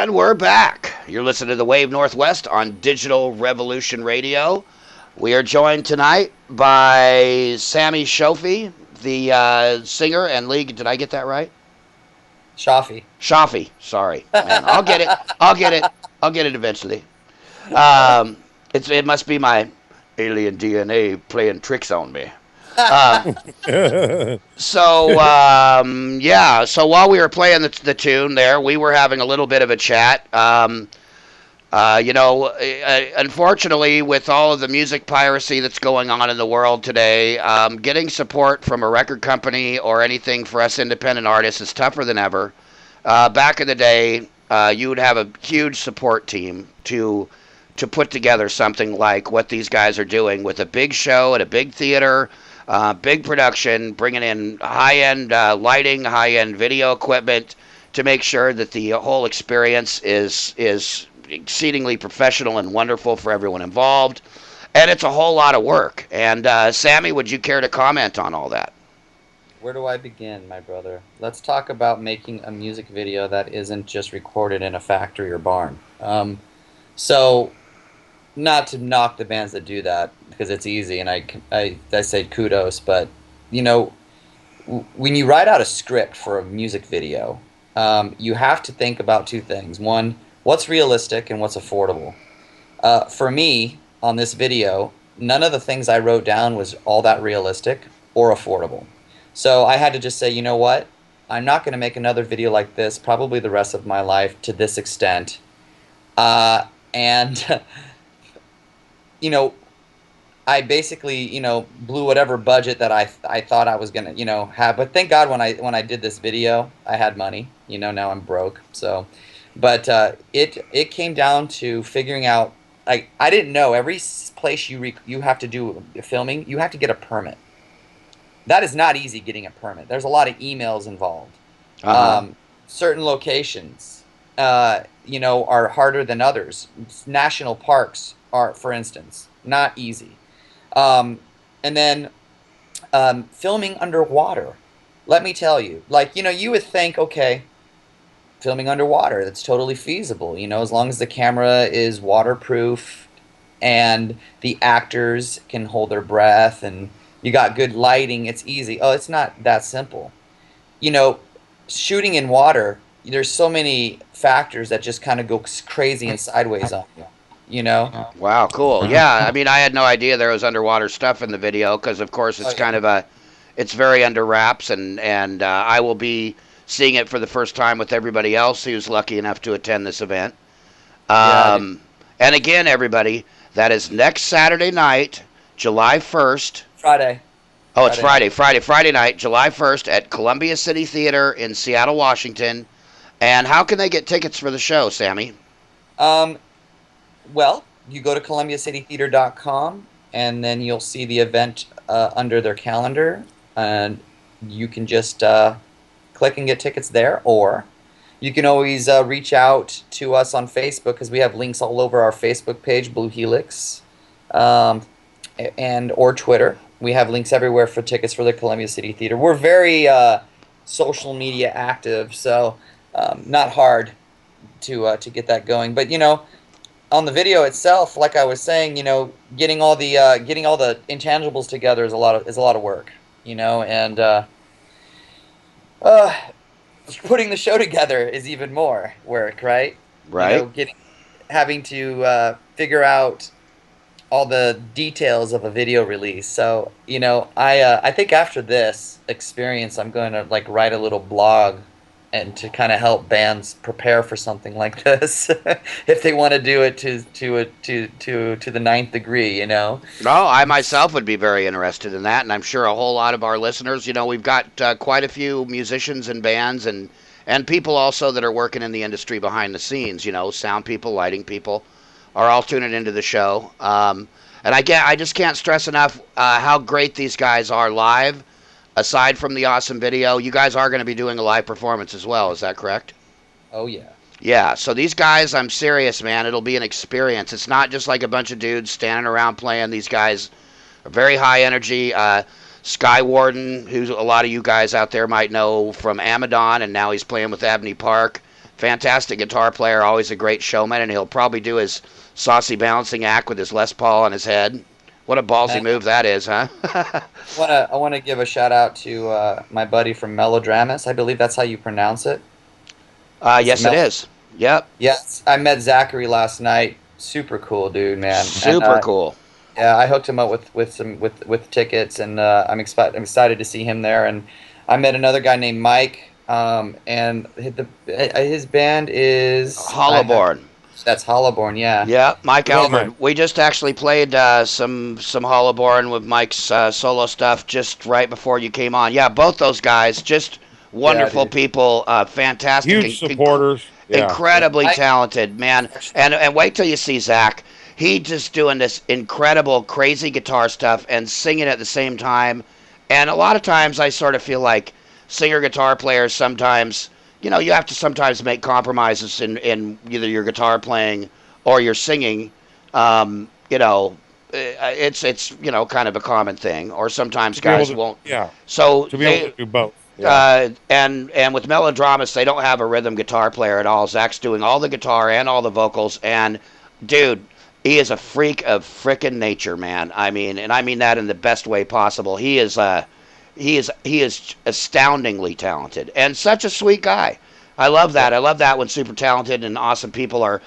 And we're back. You're listening to the Wave Northwest on Digital Revolution Radio. We are joined tonight by Sami Chohfi, the singer and lead. Did I get that right? Chohfi. Chohfi. Sorry, man. I'll get it. I'll get it eventually. It must be my alien DNA playing tricks on me. So while we were playing the tune there, we were having a little bit of a chat. Unfortunately, with all of the music piracy that's going on in the world today, getting support from a record company or anything for us independent artists is tougher than ever. Back in the day, you would have a huge support team to put together something like what these guys are doing with a big show at a big theater. Big production, bringing in high-end lighting, high-end video equipment to make sure that the whole experience is exceedingly professional and wonderful for everyone involved. And it's a whole lot of work. And Sami, would you care to comment on all that? Where do I begin, my brother? Let's talk about making a music video that isn't just recorded in a factory or barn. So, not to knock the bands that do that, because it's easy, and I say kudos, but, you know, when you write out a script for a music video, you have to think about two things. One, what's realistic and what's affordable. For me, on this video, none of the things I wrote down was all that realistic or affordable. So I had to just say, you know what? I'm not going to make another video like this probably the rest of my life to this extent. And, you know, I basically, you know, blew whatever budget that I thought I was gonna, you know, have. But thank God when I did this video, I had money. You know, now I'm broke. So, but it came down to figuring out. Like, I didn't know every place you have to do filming, you have to get a permit. That is not easy, getting a permit. There's a lot of emails involved. Certain locations, you know, are harder than others. National parks are, for instance, not easy. And then filming underwater. Let me tell you, like, you know, you would think, okay, filming underwater, that's totally feasible, you know, as long as the camera is waterproof and the actors can hold their breath and you got good lighting, it's easy. Oh, it's not that simple. You know, shooting in water, there's so many factors that just kind of go crazy and sideways on you. You know? Wow, cool. Yeah, I mean, I had no idea there was underwater stuff in the video because, of course, it's kind of it's very under wraps, and I will be seeing it for the first time with everybody else who's lucky enough to attend this event. And again, everybody, that is next Saturday night, July 1st. Friday. Oh, it's Friday night, July 1st at Columbia City Theater in Seattle, Washington. And how can they get tickets for the show, Sami? Well, you go to columbiacitytheater.com, and then you'll see the event under their calendar, and you can just click and get tickets there, or you can always reach out to us on Facebook, because we have links all over our Facebook page, Blue Helix, and or Twitter. We have links everywhere for tickets for the Columbia City Theater. We're very social media active, so not hard to get that going. But, you know, on the video itself, like I was saying, you know, getting all the intangibles together is a lot of work, you know, and putting the show together is even more work, right? Right. You know, having to figure out all the details of a video release. So, you know, I think after this experience, I'm going to like write a little blog and to kind of help bands prepare for something like this, if they want to do it to the ninth degree, you know. No, I myself would be very interested in that, and I'm sure a whole lot of our listeners. You know, we've got quite a few musicians and bands, and people also that are working in the industry behind the scenes. You know, sound people, lighting people, are all tuning into the show. And I just can't stress enough how great these guys are live. Aside from the awesome video, you guys are going to be doing a live performance as well. Is that correct? Oh, yeah. Yeah, so these guys, I'm serious, man. It'll be an experience. It's not just like a bunch of dudes standing around playing. These guys are very high energy. Sky Warden, who a lot of you guys out there might know from Amadon, and now he's playing with Abney Park. fantastic guitar player, always a great showman, and he'll probably do his saucy balancing act with his Les Paul on his head. What a ballsy move that is, huh? I want to give a shout out to my buddy from Melodramas. I believe that's how you pronounce it. Yes, it is. Yep. Yes, I met Zachary last night. Super cool dude, man. Super cool. Yeah, I hooked him up with tickets, and I'm excited to see him there. And I met another guy named Mike, and his band is Hollowborn. That's Hollowborn, yeah. Yeah, Mike Albert. We just actually played some Hollowborn with Mike's solo stuff just right before you came on. Yeah, both those guys, just wonderful people, fantastic. Huge supporters. Incredibly talented, man. And wait till you see Zach. He just doing this incredible, crazy guitar stuff and singing at the same time. And a lot of times I sort of feel like singer-guitar players sometimes, you know, you have to sometimes make compromises in either your guitar playing or your singing. You know, it's you know, kind of a common thing. Or sometimes guys won't. Yeah. So to be able to do both. Yeah. And with Melodramas, they don't have a rhythm guitar player at all. Zach's doing all the guitar and all the vocals. And dude, he is a freak of frickin' nature, man. I mean, and I mean that in the best way possible. He is astoundingly talented and such a sweet guy. I love that. I love that when super talented and awesome people are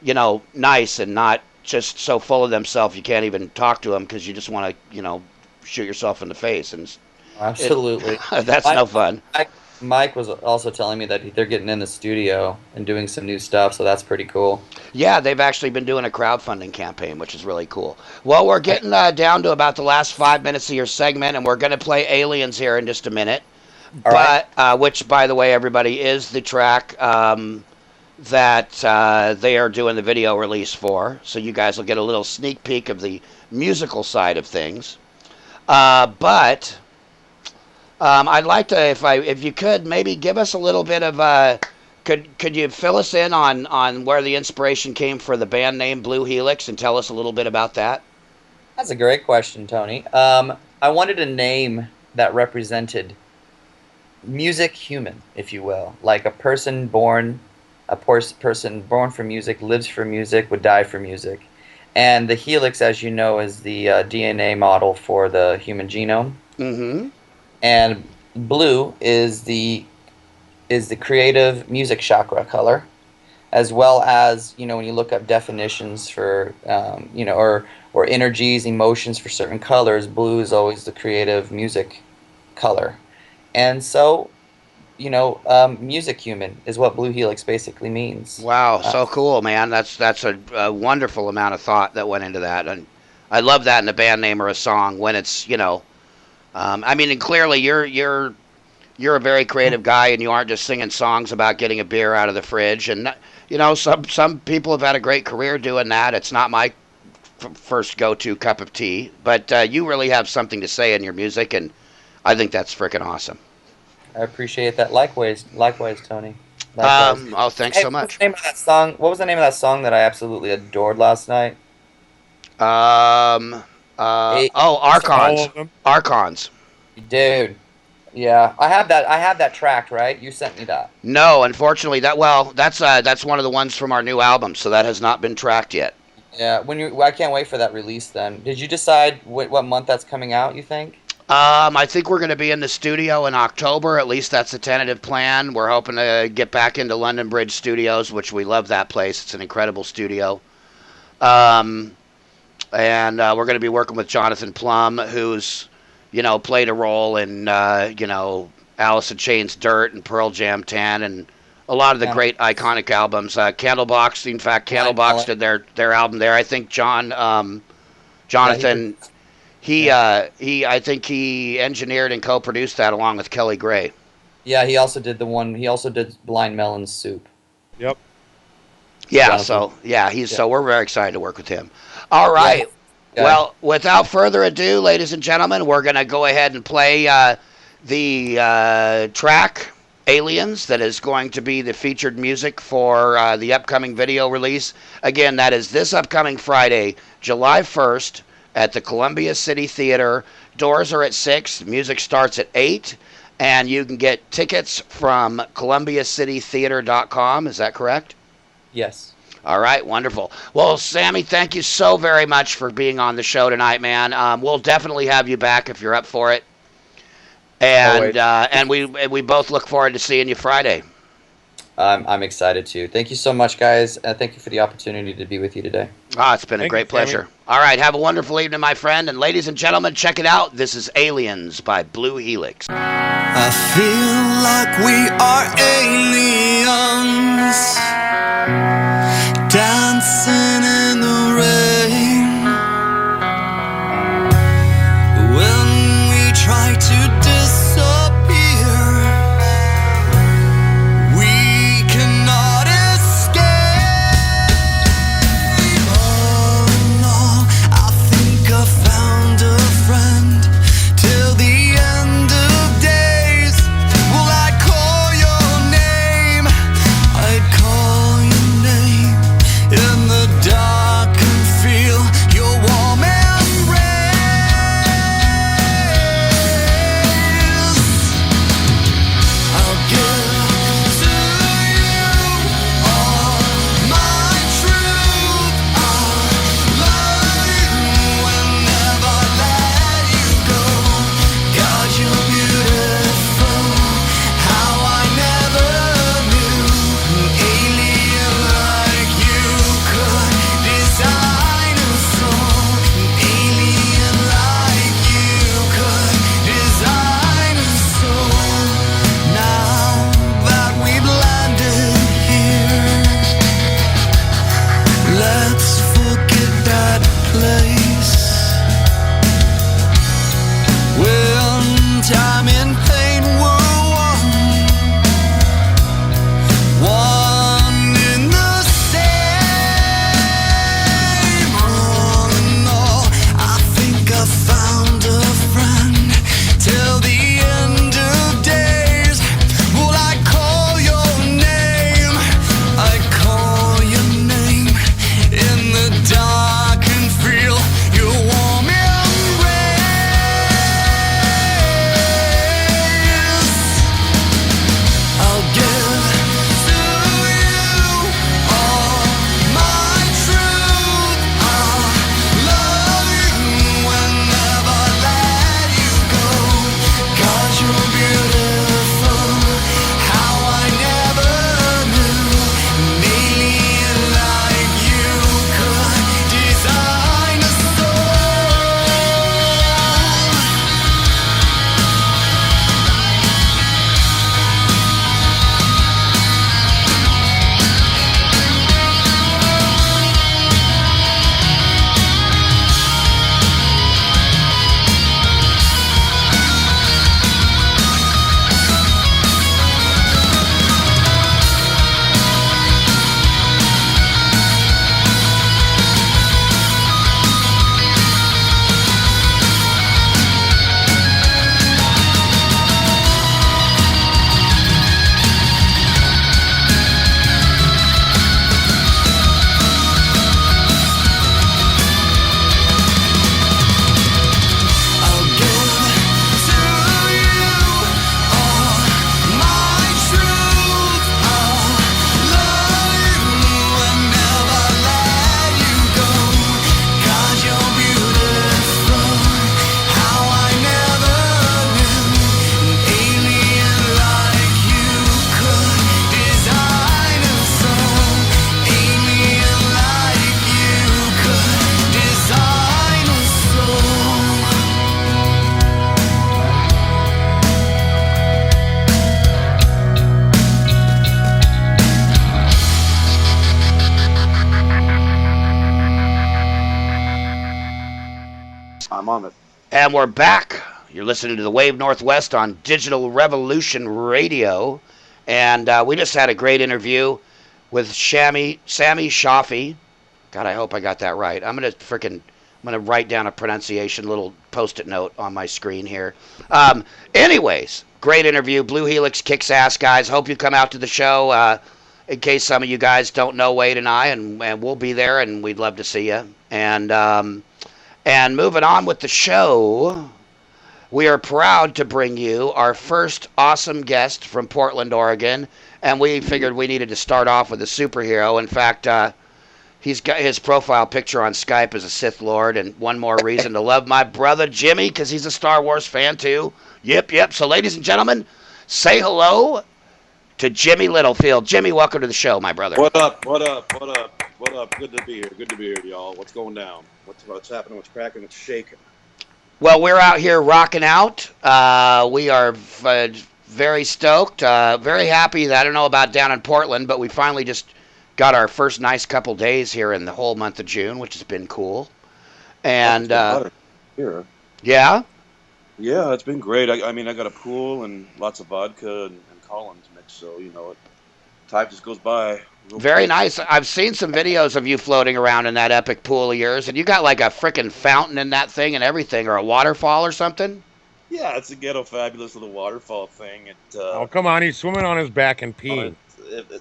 you know, nice and not just so full of themselves you can't even talk to them because you just want to, you know, shoot yourself in the face. And Absolutely. That's no fun. Mike was also telling me that they're getting in the studio and doing some new stuff, so that's pretty cool. Yeah, they've actually been doing a crowdfunding campaign, which is really cool. Well, we're getting down to about the last 5 minutes of your segment, and we're going to play Aliens here in just a minute. Which, by the way, everybody, is the track that they are doing the video release for. So you guys will get a little sneak peek of the musical side of things. But I'd like to, if you could, maybe give us a little bit of could you fill us in on where the inspiration came for the band name Blue Helix and tell us a little bit about that? That's a great question, Tony. I wanted a name that represented music human, if you will, like a person born for music, lives for music, would die for music. And the helix, as you know, is the DNA model for the human genome. Mm-hmm. And blue is the creative music chakra color, as well as, you know, when you look up definitions for you know, or energies, emotions for certain colors, blue is always the creative music color. And so, you know, music human is what Blue Helix basically means. Wow, so cool, man. That's a wonderful amount of thought that went into that, and I love that in a band name or a song when it's, you know, I mean, and clearly you're a very creative guy, and you aren't just singing songs about getting a beer out of the fridge. And you know, some people have had a great career doing that. It's not my first go-to cup of tea, but you really have something to say in your music, and I think that's freaking awesome. I appreciate that. Likewise, Tony. Oh, thanks so much. What was the name of that song? What was the name of that song that I absolutely adored last night? Archons. Archons. Dude. Yeah, I have that tracked, right? You sent me that. No, unfortunately, that's one of the ones from our new album, so that has not been tracked yet. Yeah, I can't wait for that release then. Did you decide what month that's coming out, you think? I think we're going to be in the studio in October. At least that's the tentative plan. We're hoping to get back into London Bridge Studios, which we love that place. It's an incredible studio. And we're going to be working with Jonathan Plum, who's, you know, played a role in, you know, Alice in Chains' Dirt and Pearl Jam 10 and a lot of the great iconic albums. Candlebox, in fact, Candlebox did their album there. I think Jonathan, I think he engineered and co-produced that along with Kelly Gray. Yeah, he also did Blind Melon Soup. Yep. Yeah, Jonathan. So we're very excited to work with him. All right. Yeah. Okay. Well, without further ado, ladies and gentlemen, we're going to go ahead and play the track Aliens that is going to be the featured music for the upcoming video release. Again, that is this upcoming Friday, July 1st at the Columbia City Theater. Doors are at 6. Music starts at 8. And you can get tickets from ColumbiaCityTheater.com. Is that correct? Yes. All right, wonderful. Well, Sami, thank you so very much for being on the show tonight, man. We'll definitely have you back if you're up for it. And we both look forward to seeing you Friday. I'm excited too. Thank you so much, guys. Thank you for the opportunity to be with you today. It's been a great pleasure. All right, have a wonderful evening, my friend. And ladies and gentlemen, check it out. This is Aliens by Blue Helix. I feel like we are aliens dancing in the rain. When we try to disappear, we cannot escape. Oh no, I think I found a friend till the end of days. Will I call your name? I'd call your name in the dark and feel your warm embrace. I'll give to you all my truth. I'll love you and never let you go. God, you're beautiful. How I never knew an alien like you could design a soul. An alien like you could design a soul. Now that we've landed here, let's forget that place when time and pain were one in the same. Oh no, I think I found a friend till the end of days. Will I call your name? I call your name in the dark and feel your warm embrace. I'll give to you all my truth. I'll love you and never let you go. 'Cause you're beautiful. How I never knew an alien like you could design a soul. I'll give to you all my truth. I'll love you and never let you go. 'Cause you're beautiful. How I never knew an alien like you could design a soul. Alien like you could design a soul. And we're back. You're listening to the Wave Northwest on Digital Revolution Radio. And we just had a great interview with Sami Chohfi. God, I hope I got that right. I'm gonna write down a pronunciation little post-it note on my screen here. Anyways, great interview. Blue Helix kicks ass, guys. Hope you come out to the show. In case some of you guys don't know Wade and I, and we'll be there, and we'd love to see you. And moving on with the show, we are proud to bring you our first awesome guest from Portland, Oregon. And we figured we needed to start off with a superhero. In fact, he's got his profile picture on Skype as a Sith Lord, and one more reason to love my brother Jimmy, because he's a Star Wars fan too. Yep. So, ladies and gentlemen, say hello to Jimmy Littlefield. Jimmy, welcome to the show, my brother. What up? Good to be here, y'all. What's going down? What's happening? What's cracking? What's shaking? Well, we're out here rocking out. We are very stoked, very happy. I don't know about down in Portland, but we finally just got our first nice couple days here in the whole month of June, which has been cool. And here, yeah, it's been great. I mean, I got a pool and lots of vodka and Collins mix, so time just goes by. Very nice. I've seen some videos of you floating around in that epic pool of yours, and you got like a freaking fountain in that thing and everything, or a waterfall or something. Yeah, it's a ghetto fabulous little waterfall thing. Oh, come on, he's swimming on his back and peeing.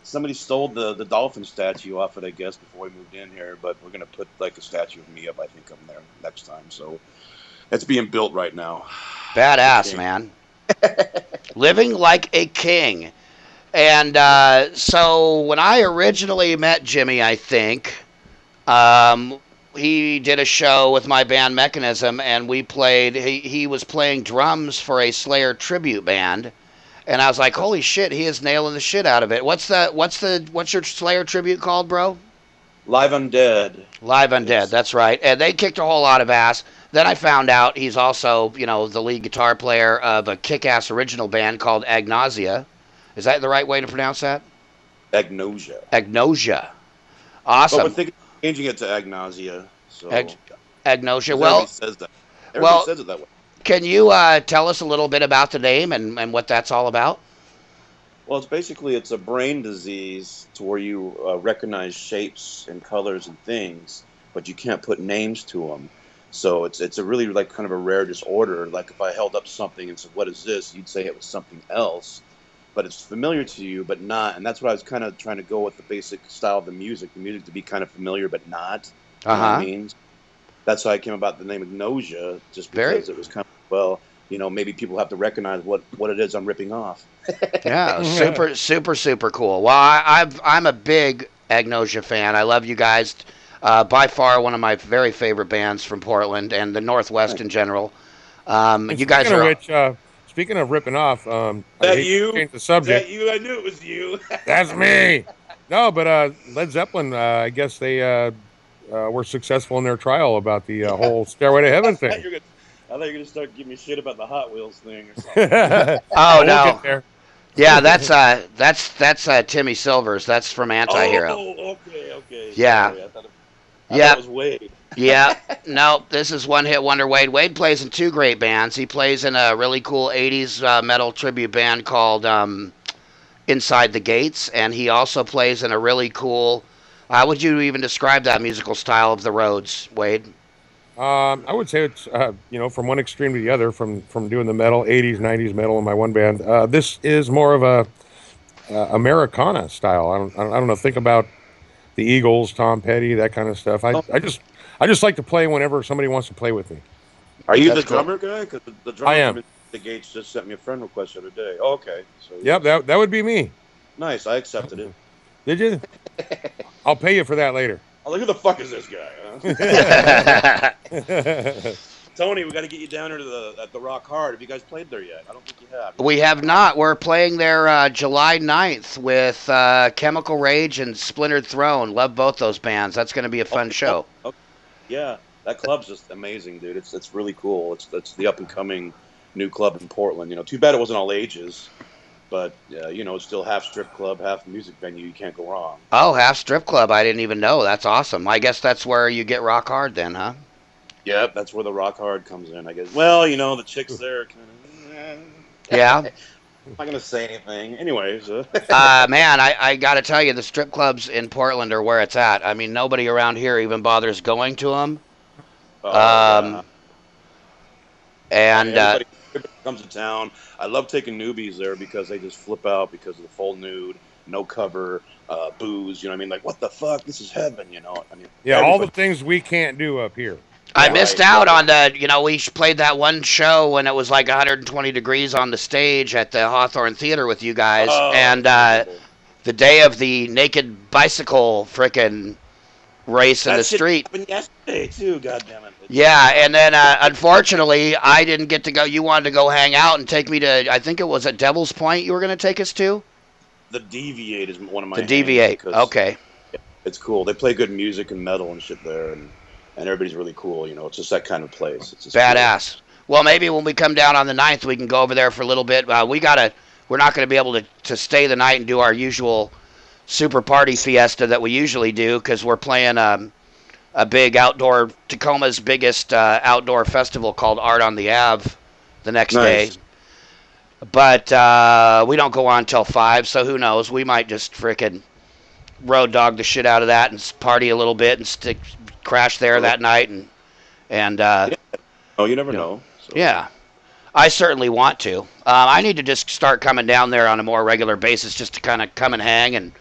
Somebody stole the dolphin statue off it, I guess, before we moved in here, but we're gonna put like a statue of me up. I think I'm there next time, so it's being built right now. Badass, man. Living like a king. And so when I originally met Jimmy, I think he did a show with my band Mechanism, and we played. He was playing drums for a Slayer tribute band. And I was like, holy shit, he is nailing the shit out of it. What's your Slayer tribute called, bro? Live Undead. Live Undead, that's right. And they kicked a whole lot of ass. Then I found out he's also, the lead guitar player of a kick-ass original band called Agnosia. Is that the right way to pronounce that? Agnosia. Agnosia. Awesome. But we're thinking of changing it to Agnosia. So. Agnosia. Everybody says that. Everybody says it that way. Can you tell us a little bit about the name and what that's all about? Well, it's a brain disease to where you recognize shapes and colors and things, but you can't put names to them. So it's a really like kind of a rare disorder. Like if I held up something and said, "What is this?" You'd say it was something else, but it's familiar to you, but not. And that's what I was kind of trying to go with the basic style of the music to be kind of familiar, but not. You know what I mean? That's how I came about the name Agnosia, just because it was kind of, maybe people have to recognize what it is I'm ripping off. Yeah, super cool. Well, I'm a big Agnosia fan. I love you guys. By far one of my very favorite bands from Portland and the Northwest in general. You guys are... Speaking of ripping off, that you? Change the subject. That you? I knew it was you. That's me. No, but Led Zeppelin, I guess they were successful in their trial about the whole Stairway to Heaven thing. I thought you were going to start giving me shit about the Hot Wheels thing or something. Oh, no. Yeah, that's Timmy Silvers. That's from Anti-Hero. Oh, okay. Yeah. Sorry, I thought it was Wade. Yeah. No, this is One Hit Wonder Wade. Wade plays in two great bands. He plays in a really cool 80s metal tribute band called Inside the Gates, and he also plays in a really cool... How would you even describe that musical style of the Rhodes, Wade? I would say it's, from one extreme to the other, from doing the metal, 80s, 90s metal in my one band. This is more of a Americana style. I don't know. Think about the Eagles, Tom Petty, that kind of stuff. I just like to play whenever somebody wants to play with me. Are you the drummer guy? Because the drummer I am. from the Gates just sent me a friend request the other day. Oh, okay. So yep, that would be me. Nice. I accepted it. Did you? I'll pay you for that later. I'm like, who the fuck is this guy? Huh? Tony, we got to get you down here at the Rock Hard. Have you guys played there yet? I don't think you have. We have not. We're playing there July 9th with Chemical Rage and Splintered Throne. Love both those bands. That's going to be a fun show. Okay. Yeah, that club's just amazing, dude. It's really cool. It's the up and coming new club in Portland. Too bad it wasn't all ages. But, it's still half strip club, half music venue. You can't go wrong. Oh, half strip club. I didn't even know. That's awesome. I guess that's where you get rock hard then, huh? Yep, that's where the rock hard comes in, I guess. Well, the chicks there are kind of... Yeah. I'm not going to say anything. Anyways. Man, I got to tell you, the strip clubs in Portland are where it's at. I mean, nobody around here even bothers going to them. Yeah. And... everybody comes to town. I love taking newbies there because they just flip out because of the full nude, no cover, booze. Like, what the fuck? This is heaven. Yeah, all the things we can't do up here. I Yeah. missed out on the, we played that one show when it was like 120 degrees on the stage at the Hawthorne Theater with you guys, Oh, and miserable. the day of the naked bicycle frickin' race in the That shit street. happened yesterday too. God damn it. Yeah, and then unfortunately, I didn't get to go. You wanted to go hang out and take me to, I think it was at Devil's Point you were going to take us to? The Deviate is one of my The hangs Deviate. because Okay. it's cool. They play good music and metal and shit there, and everybody's really cool. It's just that kind of place. It's just Badass. Well, maybe when we come down on the 9th, we can go over there for a little bit. We're not going to be able to stay the night and do our usual super party fiesta that we usually do because we're playing a big outdoor, Tacoma's biggest outdoor festival called Art on the Ave the next day. Nice. But we don't go on till 5, so who knows? We might just frickin' road dog the shit out of that and party a little bit and crash there that night and Oh, you never you know. So. yeah. I certainly want to. I need to just start coming down there on a more regular basis just to kind of come and hang. And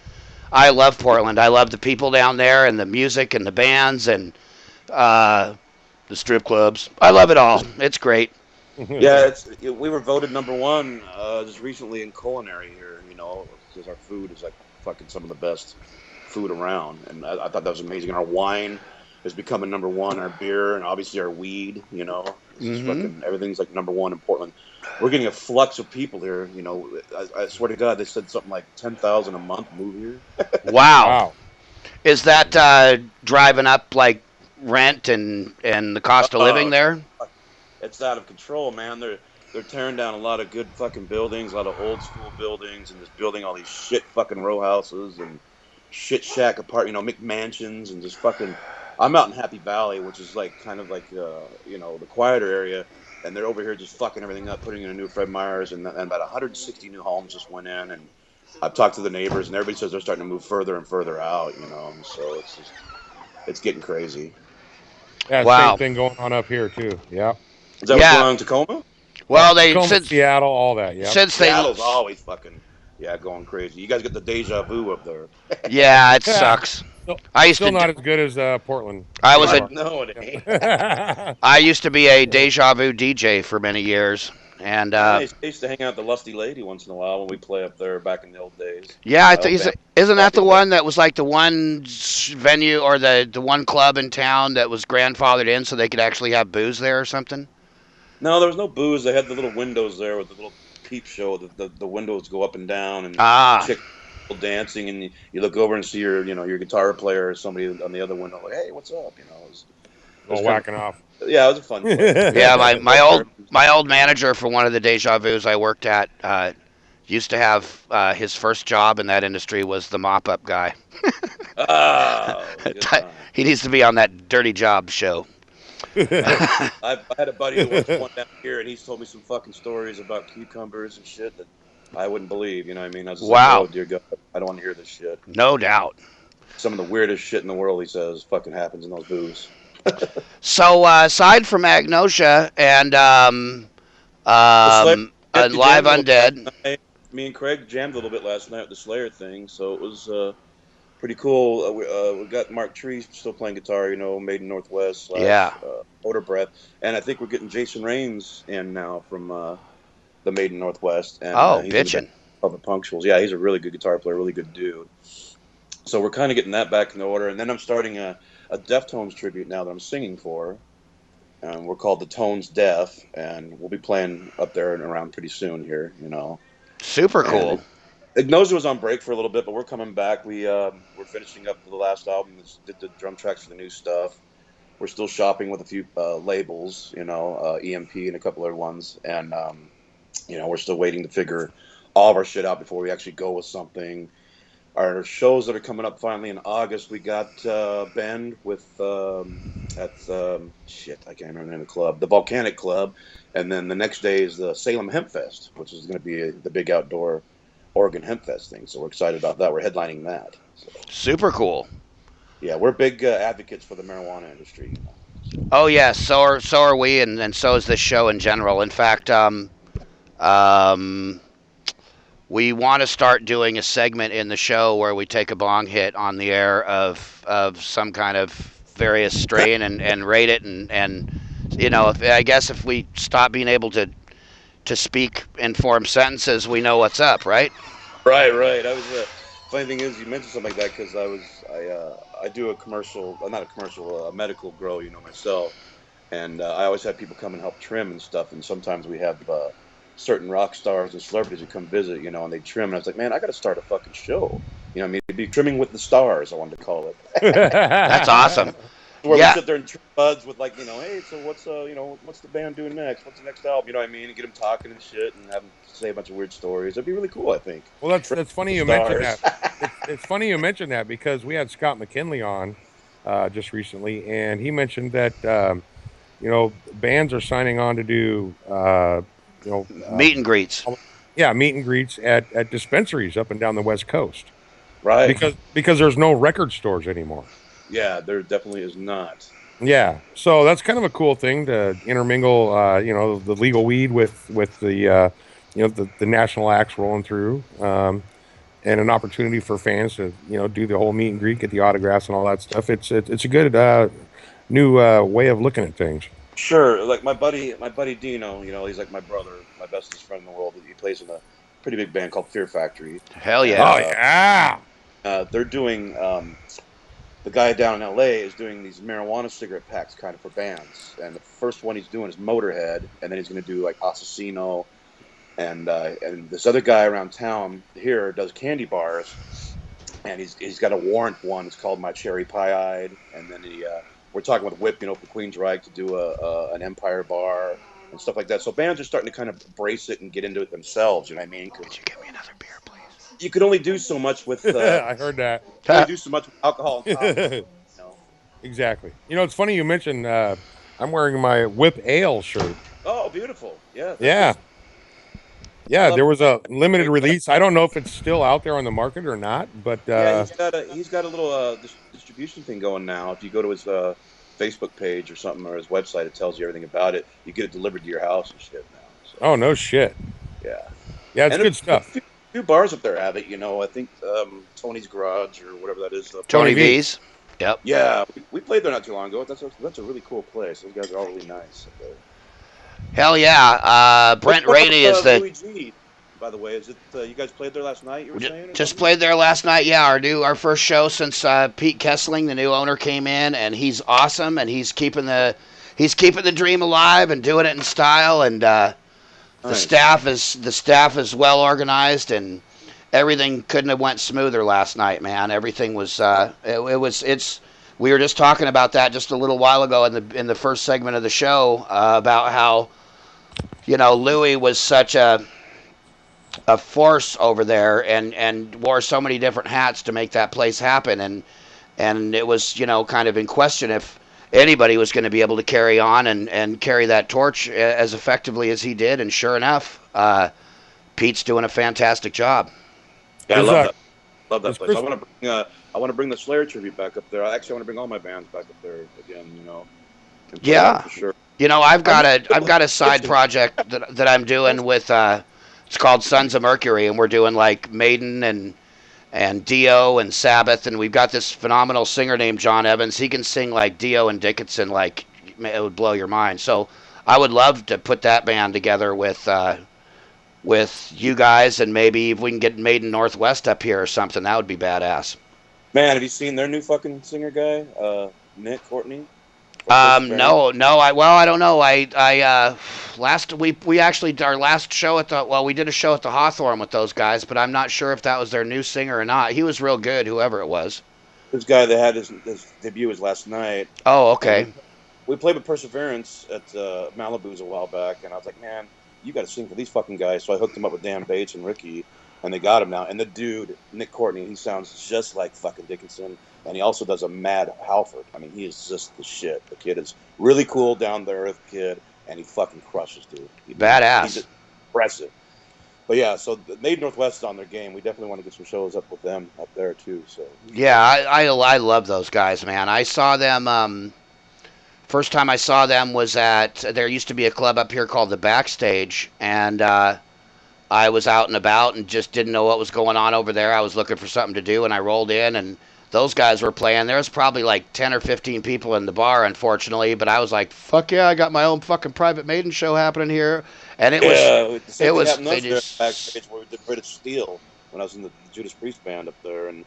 I love Portland. I love the people down there and the music and the bands and the strip clubs. I love it all. It's great. Yeah, we were voted #1 just recently in culinary here. Because our food is like fucking some of the best food around, and I thought that was amazing. Our wine is becoming #1. Our beer and obviously our weed. It's just fucking everything's like #1 in Portland. We're getting a flux of people here. I swear to God, they said something like 10,000 a month move here. Wow. Is that driving up like rent and the cost of living there? It's out of control, man. They're tearing down a lot of good fucking buildings, a lot of old school buildings, and just building all these shit fucking row houses and shit shack McMansions and just fucking. I'm out in Happy Valley, which is like kind of like the quieter area, and they're over here just fucking everything up, putting in a new Fred Meyer's, and about 160 new homes just went in, and I've talked to the neighbors, and everybody says they're starting to move further and further out, so it's getting crazy. Yeah, Wow. same thing going on up here too. Yeah. Is that what's going on in Tacoma? Well, Tacoma, Seattle, all that. Yeah. Since Seattle's always fucking going crazy. You guys get the deja vu up there. Yeah, it sucks. Still not as good as Portland. No, it ain't. I used to be a deja vu DJ for many years, and I used to hang out with the Lusty Lady once in a while when we play up there back in the old days. yeah, isn't that the one that was like the one venue or the one club in town that was grandfathered in so they could actually have booze there or something? No, there was no booze. They had the little windows there with the little peep show. The windows go up and down, and chicks dancing, and you look over and see your guitar player or somebody on the other window like, hey, what's up? It was whacking off. Yeah, it was a fun place. Yeah, my old manager for one of the deja vus I worked at used to have his first job in that industry was the mop up guy. He needs to be on that Dirty Job show. I had a buddy who went to one down here, and he's told me some fucking stories about cucumbers and shit that I wouldn't believe. You know what I mean? I was just wow. like, oh, dear God, I don't want to hear this shit. No doubt. Some of the weirdest shit in the world, he says, fucking happens in those booths. So, aside from Agnosia and Live Undead, me and Craig jammed a little bit last night with the Slayer thing, so it was pretty cool. We got Mark Tree still playing guitar, Maiden Northwest, Odor Breath, and I think we're getting Jason Raines in now from the Maiden Northwest. And, he's bitchin'. Of the Punctuals. Yeah, he's a really good guitar player, really good dude. So we're kind of getting that back in order, and then I'm starting a Deftones tribute now that I'm singing for. We're called the Tones Deaf, and we'll be playing up there and around pretty soon here, Super cool. Agnosia was on break for a little bit, but we're coming back. We're finishing up the last album. Did the drum tracks for the new stuff. We're still shopping with a few labels, EMP and a couple other ones, and we're still waiting to figure all of our shit out before we actually go with something. Our shows that are coming up finally in August, we got Bend with I can't remember the name of the club, the Volcanic Club, and then the next day is the Salem Hemp Fest, which is going to be the big outdoor Oregon Hemp Fest thing. So we're excited about that. We're headlining that. So, super cool. Yeah, we're big advocates for the marijuana industry. Oh yes, so are we, and so is this show in general. In fact, we want to start doing a segment in the show where we take a bong hit on the air of some kind of various strain and rate it and I guess if we stop being able to speak in formed sentences, we know what's up, right? Right. I was. Funny thing is, you mentioned something like that because I do a commercial, not a commercial, a medical grow, myself, and I always have people come and help trim and stuff, and sometimes we have certain rock stars and celebrities who come visit, and they trim, and I was like, man, I got to start a fucking show, it'd be trimming with the stars, I wanted to call it. That's awesome. Where Yeah. we sit there and trim buds with hey, so what's the band doing next? What's the next album? You know what I mean? And get them talking and shit, and have them say a bunch of weird stories. It'd be really cool, I think. Well, that's funny you mentioned that. It's funny you mentioned that because we had Scott McKinley on just recently, and he mentioned that bands are signing on to do meet and greets. Yeah, meet and greets at dispensaries up and down the West Coast. Right. Because there's no record stores anymore. Yeah, there definitely is not. Yeah, so that's kind of a cool thing to intermingle, the legal weed with the the national acts rolling through, and an opportunity for fans to do the whole meet and greet, get the autographs and all that stuff. It's a good new way of looking at things. Sure, like my buddy Dino, he's like my brother, my bestest friend in the world. He plays in a pretty big band called Fear Factory. Hell yeah! They're doing. The guy down in L.A. is doing these marijuana cigarette packs kind of for bands. And the first one he's doing is Motorhead, and then he's going to do like Assassino. And this other guy around town here does candy bars. And he's got a Warrant one. It's called My Cherry Pie-Eyed. And then we're talking with Whip, for Queensryche to do an Empire bar and stuff like that. So bands are starting to kind of embrace it and get into it themselves, you know what I mean? Could you give me another beer, please? You can only do so much with... I heard that. You can only do so much with alcohol and coffee, Exactly. It's funny you mentioned I'm wearing my Whip Ale shirt. Oh, beautiful. Yeah. Yeah, there was a limited release. I don't know if it's still out there on the market or not, but... yeah, he's got a little distribution thing going now. If you go to his Facebook page or something, or his website, it tells you everything about it. You get it delivered to your house and shit now. So. Oh, no shit. Yeah. Yeah, it's good stuff. Few bars up there have it, I think Tony's Garage or whatever that is. Tony V's. Yep. Yeah, we played there not too long ago. That's a really cool place. Those guys are all really nice. Hell yeah. Brent Rainey is the... Louis G, by the way, is it you guys played there last night, you were saying? Just played there last night, yeah. Our first show since Pete Kessling, the new owner, came in, and he's awesome, and he's keeping the dream alive and doing it in style, and nice. The staff is well organized, and everything couldn't have went smoother last night, man. Everything was we were just talking about that just a little while ago in the first segment of the show about how Louis was such a force over there and wore so many different hats to make that place happen, and it was kind of in question if anybody was going to be able to carry on and carry that torch as effectively as he did, and sure enough, Pete's doing a fantastic job. Yeah, I love that place. I want to bring the Slayer tribute back up there. I want to bring all my bands back up there again. Yeah, for sure. I've got a side project that I'm doing with it's called Sons of Mercury, and we're doing like Maiden and Dio and Sabbath, and we've got this phenomenal singer named John Evans. He can sing like Dio and Dickinson, like it would blow your mind. So I would love to put that band together with you guys, and maybe if we can get Maiden Northwest up here or something, that would be badass. Man, have you seen their new fucking singer guy, Nick Courtney? No, I don't know. We actually our last show we did a show at the Hawthorne with those guys, but I'm not sure if that was their new singer or not. He was real good, whoever it was. This guy that had his debut was last night. Oh, okay. We played with Perseverance at Malibu's a while back, and I was like, man, you got to sing for these fucking guys. So I hooked him up with Dan Bates and Ricky, and they got him now. And the dude, Nick Courtney, he sounds just like fucking Dickinson. And he also does a mad Halford. I mean, he is just the shit. The kid is really cool, down-to-earth kid, and he fucking crushes, dude. Badass. He's impressive. But yeah, so Maiden Northwest is on their game. We definitely want to get some shows up with them up there, too. So yeah, I love those guys, man. I saw them... first time I saw them was at... There used to be a club up here called The Backstage, and I was out and about and just didn't know what was going on over there. I was looking for something to do, and I rolled in, and those guys were playing. There was probably like 10 or 15 people in the bar, unfortunately. But I was like, fuck yeah, I got my own fucking private Maiden show happening here. And it was, the same it thing was, happened to they us there just, backstage where we did British Steel when I was in the Judas Priest band up there, and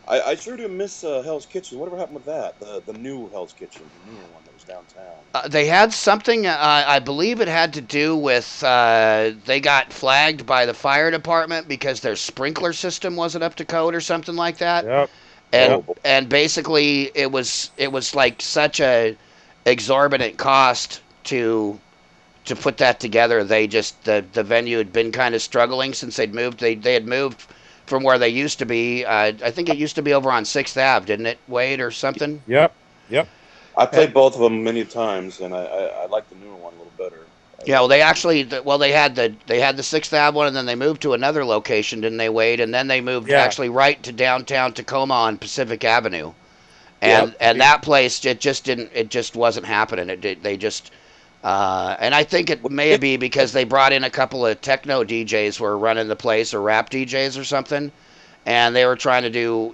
I sure do miss Hell's Kitchen. Whatever happened with that? The new Hell's Kitchen, the newer one that was downtown. they had something, I believe it had to do with, they got flagged by the fire department because their sprinkler system wasn't up to code or something like that. Yep. And Yep. and basically it was like such a exorbitant cost to put that together. They just the venue had been kind of struggling since they'd moved. They had moved from where they used to be. I think it used to be over on 6th Ave, didn't it, Wade, or something? Yep. Yep. I played both of them many times, and I like the newer one a little better. Yeah, well, they actually, they had the 6th Ave one, and then they moved to another location, didn't they, Wade? And then they moved actually right to downtown Tacoma on Pacific Avenue, and that place it just wasn't happening. They just, and I think it may be because they brought in a couple of techno DJs who were running the place, or rap DJs or something, and they were trying to do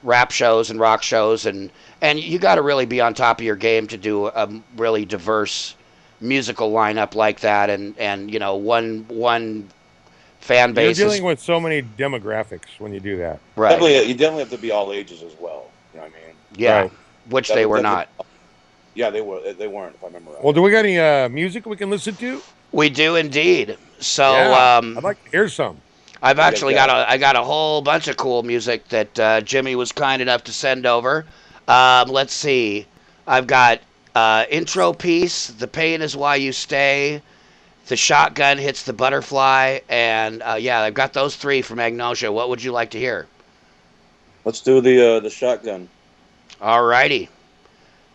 rap shows and rock shows, and you got to really be on top of your game to do a really diverse musical lineup like that, and one fan base. You're dealing with so many demographics when you do that. Right. Definitely, you definitely have to be all ages as well. You know what I mean? Yeah. Right. Which they were not. Yeah, they were. They weren't, if I remember right. Well, do we got any music we can listen to? We do indeed. So I'd like to hear some. I've actually got a whole bunch of cool music that Jimmy was kind enough to send over. Let's see. I've got intro piece, The Pain Is Why You Stay, The Shotgun Hits the Butterfly, and I've got those three from Agnosia. What would you like to hear? Let's do the shotgun. Alrighty.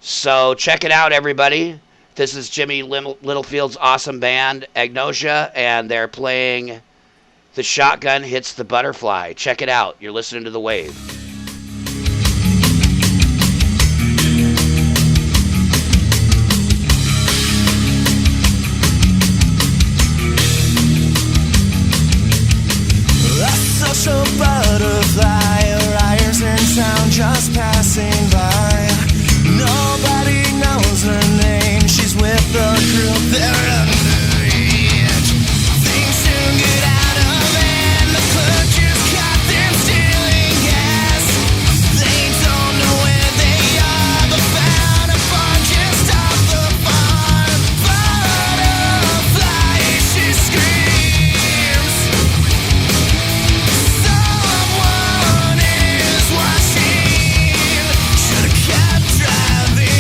So check it out, everybody. This is Jimmy Littlefield's awesome band, Agnosia, and they're playing The Shotgun Hits the Butterfly. Check it out. You're listening to The Wave. Social butterfly arrives in town just passing by. Nobody knows her name. She's with the group they're underage. Things soon get out of hand. The clerk just caught them stealing gas. They don't know where they are, but found a bar just off the farm. Butterfly, she screams. Someone is watching. Should've kept driving.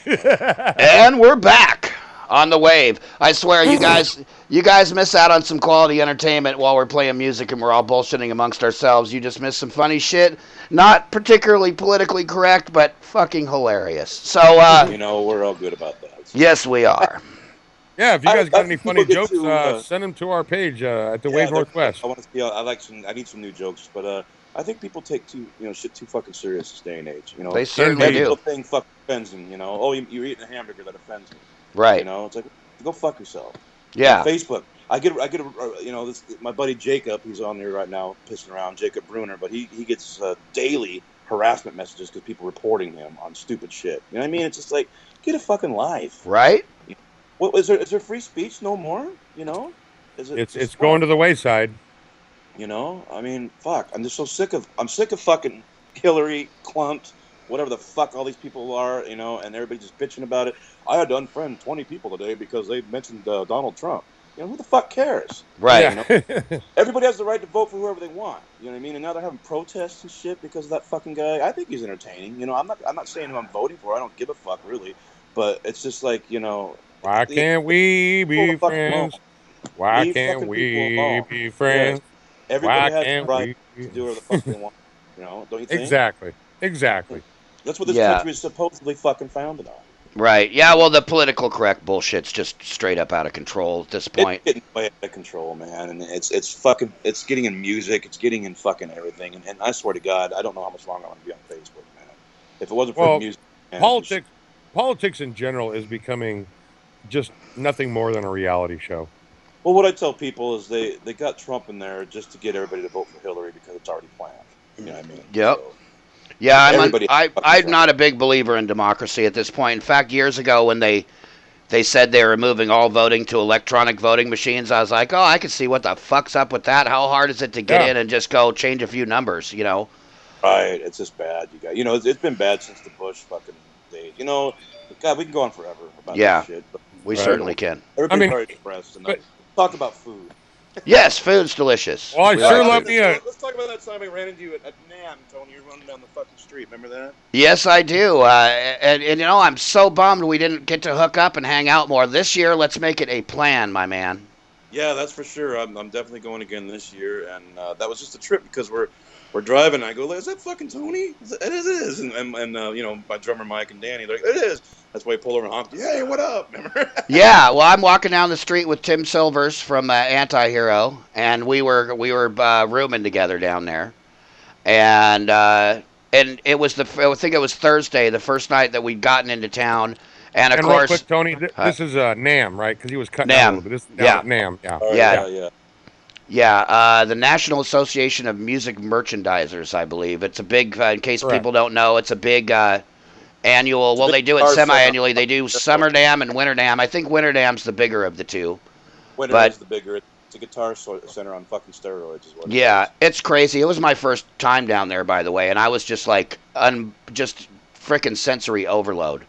And we're back on the wave. I swear, you guys miss out on some quality entertainment while we're playing music and we're all bullshitting amongst ourselves. You just miss some funny shit. Not particularly politically correct, but fucking hilarious. So, we're all good about that. So. yes, we are. Yeah, if you guys got any funny jokes, to, send them to our page at the Wave Northwest. I want to see. I need some new jokes, but I think people take shit too fucking serious this day and age. They certainly every do. little thing fucking offends them. Oh, you're eating a hamburger that offends me. Right. It's like, go fuck yourself. Yeah. Facebook. I get my buddy Jacob. He's on there right now, pissing around. Jacob Bruner, but he gets daily harassment messages because people reporting him on stupid shit. You know what I mean? It's just like, get a fucking life. Right. What is there free speech no more? It's going to the wayside. I mean, fuck. I'm sick of fucking Hillary, Clunt, whatever the fuck all these people are, and everybody just bitching about it. I had to unfriend 20 people today because they mentioned Donald Trump. Who the fuck cares? Right. Everybody has the right to vote for whoever they want. You know what I mean? And now they're having protests and shit because of that fucking guy. I think he's entertaining. I'm not saying who I'm voting for. I don't give a fuck really, but it's just like, Why can't we be friends? Why can't we be friends? Yes. Everybody has the right to do whatever the fuck they want. Don't you think? Exactly. That's what this country is supposedly fucking founded on. Right. Yeah, well, the political correct bullshit's just straight up out of control at this point. It's getting way out of control, man. And it's getting in music. It's getting in fucking everything. And I swear to God, I don't know how much longer I'm going to be on Facebook, man. If it wasn't for music. Man, politics in general is becoming just nothing more than a reality show. Well, what I tell people is they got Trump in there just to get everybody to vote for Hillary because it's already planned. You know what I mean? Yep. So, yeah, I'm not a big believer in democracy at this point. In fact, years ago when they said they were moving all voting to electronic voting machines, I was like, oh, I can see what the fuck's up with that. How hard is it to get in and just go change a few numbers, Right. It's just bad, you guys. It's been bad since the Bush fucking days. God, we can go on forever about this shit. But we certainly can. Everybody's very depressed. And talk about food. Yes, food's delicious. Well, Let's talk about that time I ran into you at NAM, Tony. You're running down the fucking street. Remember that? Yes, I do. And I'm so bummed we didn't get to hook up and hang out more. This year, let's make it a plan, my man. Yeah, that's for sure. I'm definitely going again this year. And that was just a trip because we're driving. And I go, is that fucking Tony? It is. And my drummer Mike and Danny, they're like, it is. That's why he pulled over and honked. Hey, what up? Remember? Yeah, well, I'm walking down the street with Tim Silvers from Anti-Hero, and we were rooming together down there, and it was I think it was Thursday, the first night that we'd gotten into town, and of course, real quick, Tony, this is NAM, right? Because he was cutting NAM. out a little bit. This is NAM, yeah. Yeah, the National Association of Music Merchandisers, I believe. It's a big, in case people don't know, it's a big annual. Well, they do it semi-annually. They do Summer Dam and Winter Dam. I think Winter Dam's the bigger of the two. Winter is the bigger. It's a guitar center on fucking steroids, is what it is. It's crazy. It was my first time down there, by the way, and I was just like, just freaking sensory overload.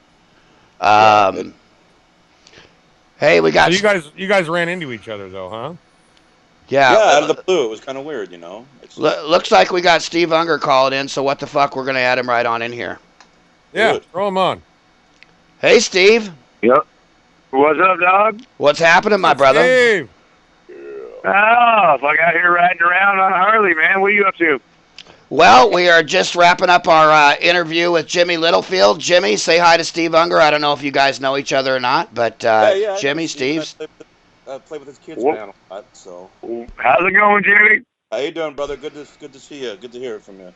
Hey, we got. So you guys ran into each other though, huh? Yeah, out of the blue. It was kind of weird, Looks like we got Steve Unger calling in, so what the fuck? We're going to add him right on in here. Yeah, throw him on. Hey, Steve. Yep. What's up, dog? What's happening, my brother? Steve. Oh, if I got here riding around on a Harley, man. What are you up to? Well, we are just wrapping up our interview with Jimmy Littlefield. Jimmy, say hi to Steve Unger. I don't know if you guys know each other or not, but Jimmy, Steve. I play with his kids now a lot, so. How's it going, Jimmy? How you doing, brother? Good to see you. Good to hear from you.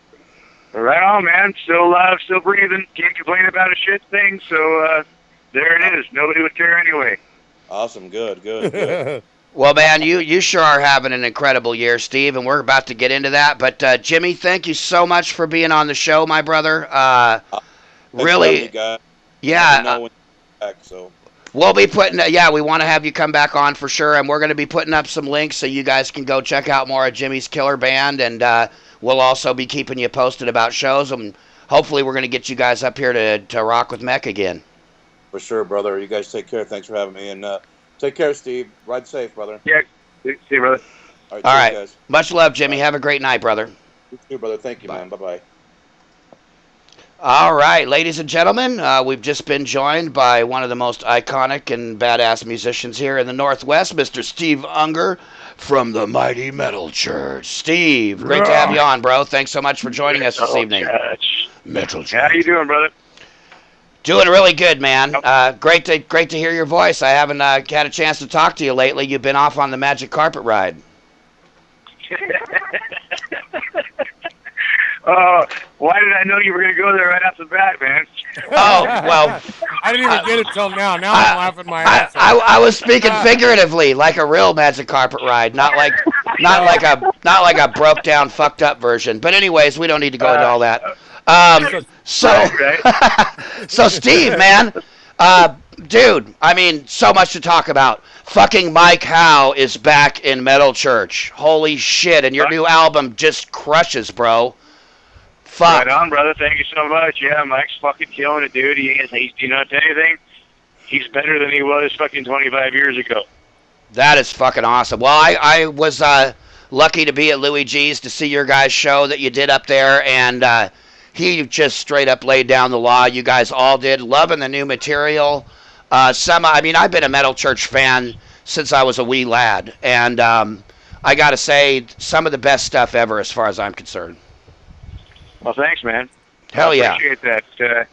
Right on, man. Still alive, still breathing. Can't complain about a shit thing, so there it is. Nobody would care anyway. Awesome. Good. Well, man, you sure are having an incredible year, Steve, and we're about to get into that. But, Jimmy, thank you so much for being on the show, my brother. Really, yeah. We'll be putting, we want to have you come back on for sure, and we're going to be putting up some links so you guys can go check out more of Jimmy's killer band, and we'll also be keeping you posted about shows, and hopefully we're going to get you guys up here to rock with Mech again. For sure, brother. You guys take care. Thanks for having me, and take care, Steve. Ride safe, brother. Yeah, see you, brother. All right. Guys. Much love, Jimmy. Have a great night, brother. You too, brother. Thank you, man. Bye-bye. All right, ladies and gentlemen, we've just been joined by one of the most iconic and badass musicians here in the Northwest, Mr. Steve Unger from the Mighty Metal Church. Steve, great to have you on, bro. Thanks so much for joining us this evening. Metal Church. How you doing, brother? Doing really good, man. Great to hear your voice. I haven't had a chance to talk to you lately. You've been off on the magic carpet ride. Why did I know you were going to go there right off the bat, man? Oh, well. I didn't even get it till now. Now I'm laughing my ass off. I was speaking figuratively, like a real magic carpet ride, not like a broke down, fucked up version. But anyways, we don't need to go into all that. So Steve, man, dude, I mean, so much to talk about. Fucking Mike Howe is back in Metal Church. Holy shit! And your new album just crushes, bro. Fuck. Right on, brother. Thank you so much. Yeah, Mike's fucking killing it, dude. He's you know, tell you anything, he's better than he was fucking 25 years ago. That is fucking awesome. Well, I was lucky to be at Louis G's to see your guys' show that you did up there, and he just straight up laid down the law. You guys all did. Loving the new material. I mean, I've been a Metal Church fan since I was a wee lad, and I got to say, some of the best stuff ever as far as I'm concerned. Well, thanks, man. Hell yeah. I appreciate that.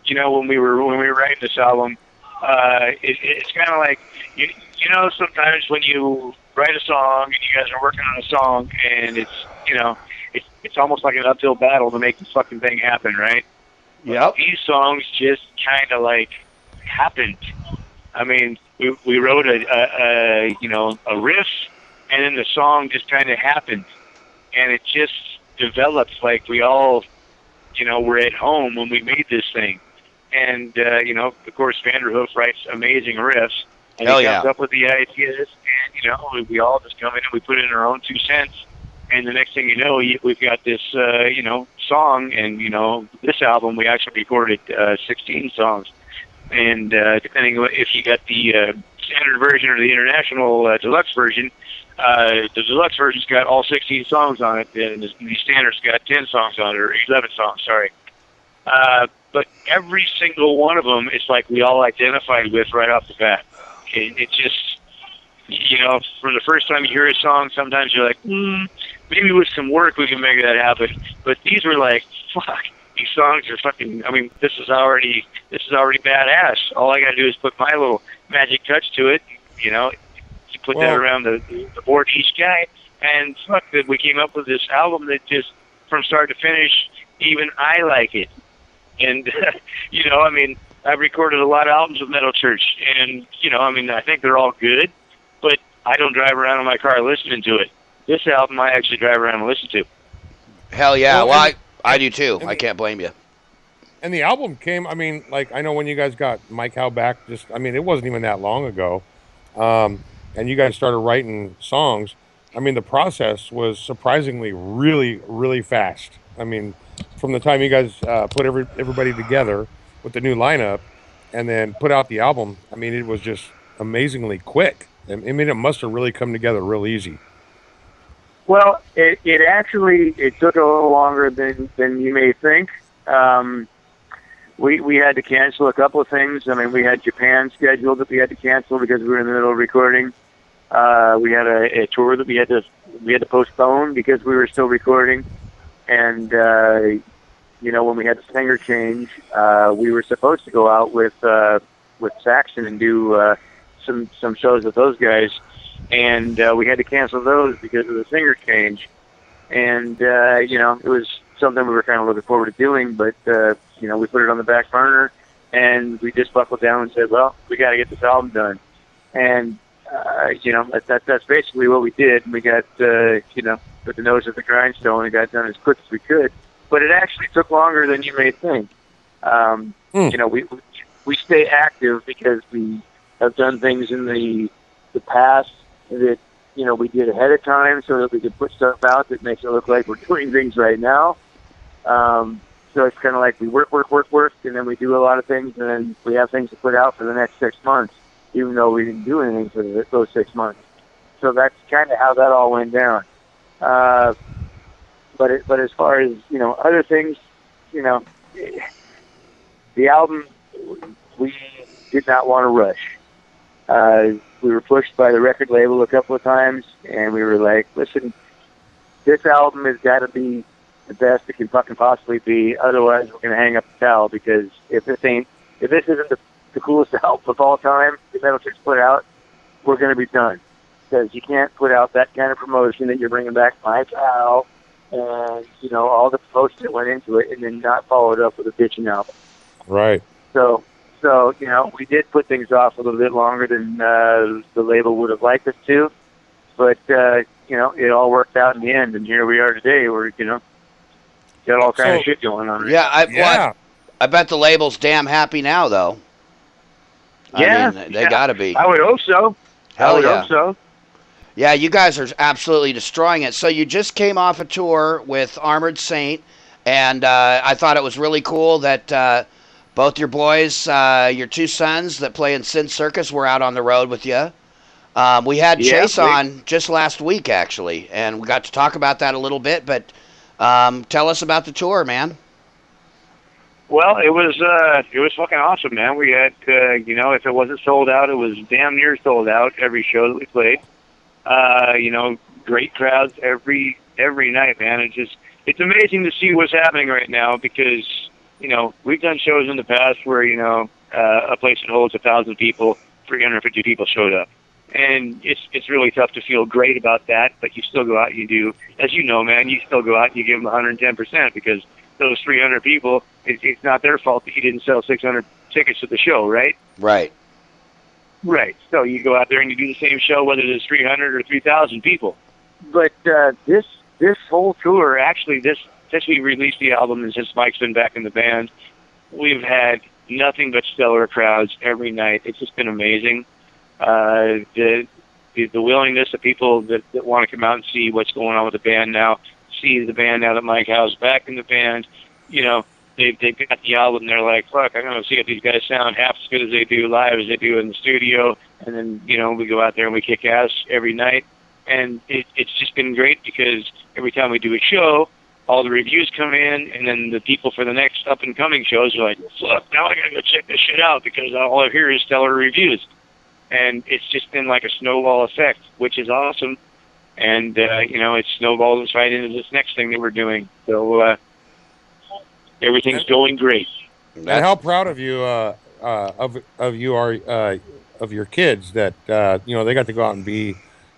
You know, when we were writing this album, it's kind of like you know, sometimes when you write a song and you guys are working on a song, and it's almost like an uphill battle to make the fucking thing happen, right? Yep. These songs just kind of like happened. I mean, we wrote a riff, and then the song just kind of happened, and it just developed like we all, were at home when we made this thing. And, of course, Vanderhoof writes amazing riffs, and he comes up with the ideas, and, we all just come in and we put in our own 2 cents. And the next thing you know, we've got this, song, and, this album, we actually recorded 16 songs. And depending on if you got the standard version or the international deluxe version, the deluxe version's got all 16 songs on it, and the standard's got 10 songs on it, or 11 songs, sorry. But every single one of them is like we all identified with right off the bat. It just, from the first time you hear a song, sometimes you're like, maybe with some work we can make that happen. But these were like, fuck, these songs are fucking, I mean, this is already badass. All I gotta do is put my little magic touch to it, you put that around the board each guy, and fuck, that we came up with this album that just, from start to finish, even I like it. And, I mean, I've recorded a lot of albums with Metal Church, and, I think they're all good, but I don't drive around in my car listening to it. This album I actually drive around and listen to. Hell yeah. Well, I do too. I can't blame you. And the album came, I mean, like, I know when you guys got Mike Howe back, it wasn't even that long ago. And you guys started writing songs. I mean, the process was surprisingly really, really fast. I mean, from the time you guys put everybody together with the new lineup and then put out the album, I mean, it was just amazingly quick. I mean, it must have really come together real easy. Well, it actually took a little longer than you may think. We had to cancel a couple of things. I mean, we had Japan scheduled that we had to cancel because we were in the middle of recording. We had a tour that we had to postpone because we were still recording. And when we had the singer change, we were supposed to go out with Saxon and do some shows with those guys, and we had to cancel those because of the singer change. And it was something we were kind of looking forward to doing, but we put it on the back burner, and we just buckled down and said, well, we got to get this album done. And that's basically what we did. We got put the nose at the grindstone and got done as quick as we could. But it actually took longer than you may think. We stay active because we have done things in the past that we did ahead of time so that we could put stuff out that makes it look like we're doing things right now. So it's kind of like we work, and then we do a lot of things, and then we have things to put out for the next 6 months, even though we didn't do anything for those 6 months. So that's kind of how that all went down. But as far as other things, the album, we did not want to rush. We were pushed by the record label a couple of times, and we were like, listen, this album has got to be the best it can fucking possibly be. Otherwise, we're going to hang up the towel, because if this isn't the coolest album of all time that Metal Church put out, we're going to be done. Because you can't put out that kind of promotion that you're bringing back My Cow and, all the promotion that went into it, and then not follow it up with a bitching album. Right. So, we did put things off a little bit longer than the label would have liked us to, but, it all worked out in the end, and here we are today. We're, got all kind of shit going on. Right Yeah, I bet the label's damn happy now, though. Yeah, I mean, they gotta be. I would hope so. Hope so. Yeah, you guys are absolutely destroying it. So you just came off a tour with Armored Saint, and I thought it was really cool that both your boys, your two sons that play in Sin Circus, were out on the road with you. We had Chase on just last week, actually, and we got to talk about that a little bit. But tell us about the tour, man. Well, it was fucking awesome, man. We had, if it wasn't sold out, it was damn near sold out every show that we played. Great crowds every night, man. It's amazing to see what's happening right now, because, we've done shows in the past where, a place that holds 1,000 people, 350 people showed up. And it's really tough to feel great about that, but you still go out and you do, as you know, man, you still go out and you give them 110%, because those 300 people, it's not their fault that you didn't sell 600 tickets to the show, right? Right. Right. So you go out there and you do the same show, whether there's 300 or 3,000 people. But this whole tour, actually, since we released the album and since Mike's been back in the band, we've had nothing but stellar crowds every night. It's just been amazing. The willingness of people that want to come out and see what's going on with the band now, see the band now that Mike Howe's back in the band, they've got the album, and they're like, fuck, I'm going to see if these guys sound half as good as they do live as they do in the studio. And then, we go out there and we kick ass every night. And it's just been great, because every time we do a show, all the reviews come in, and then the people for the next up-and-coming shows are like, fuck, now I got to go check this shit out, because all I hear is stellar reviews. And it's just been like a snowball effect, which is awesome. And, it's snowballed us right into this next thing that we're doing. So, everything's going great. And how proud of you of you are of your kids that they got to go out and be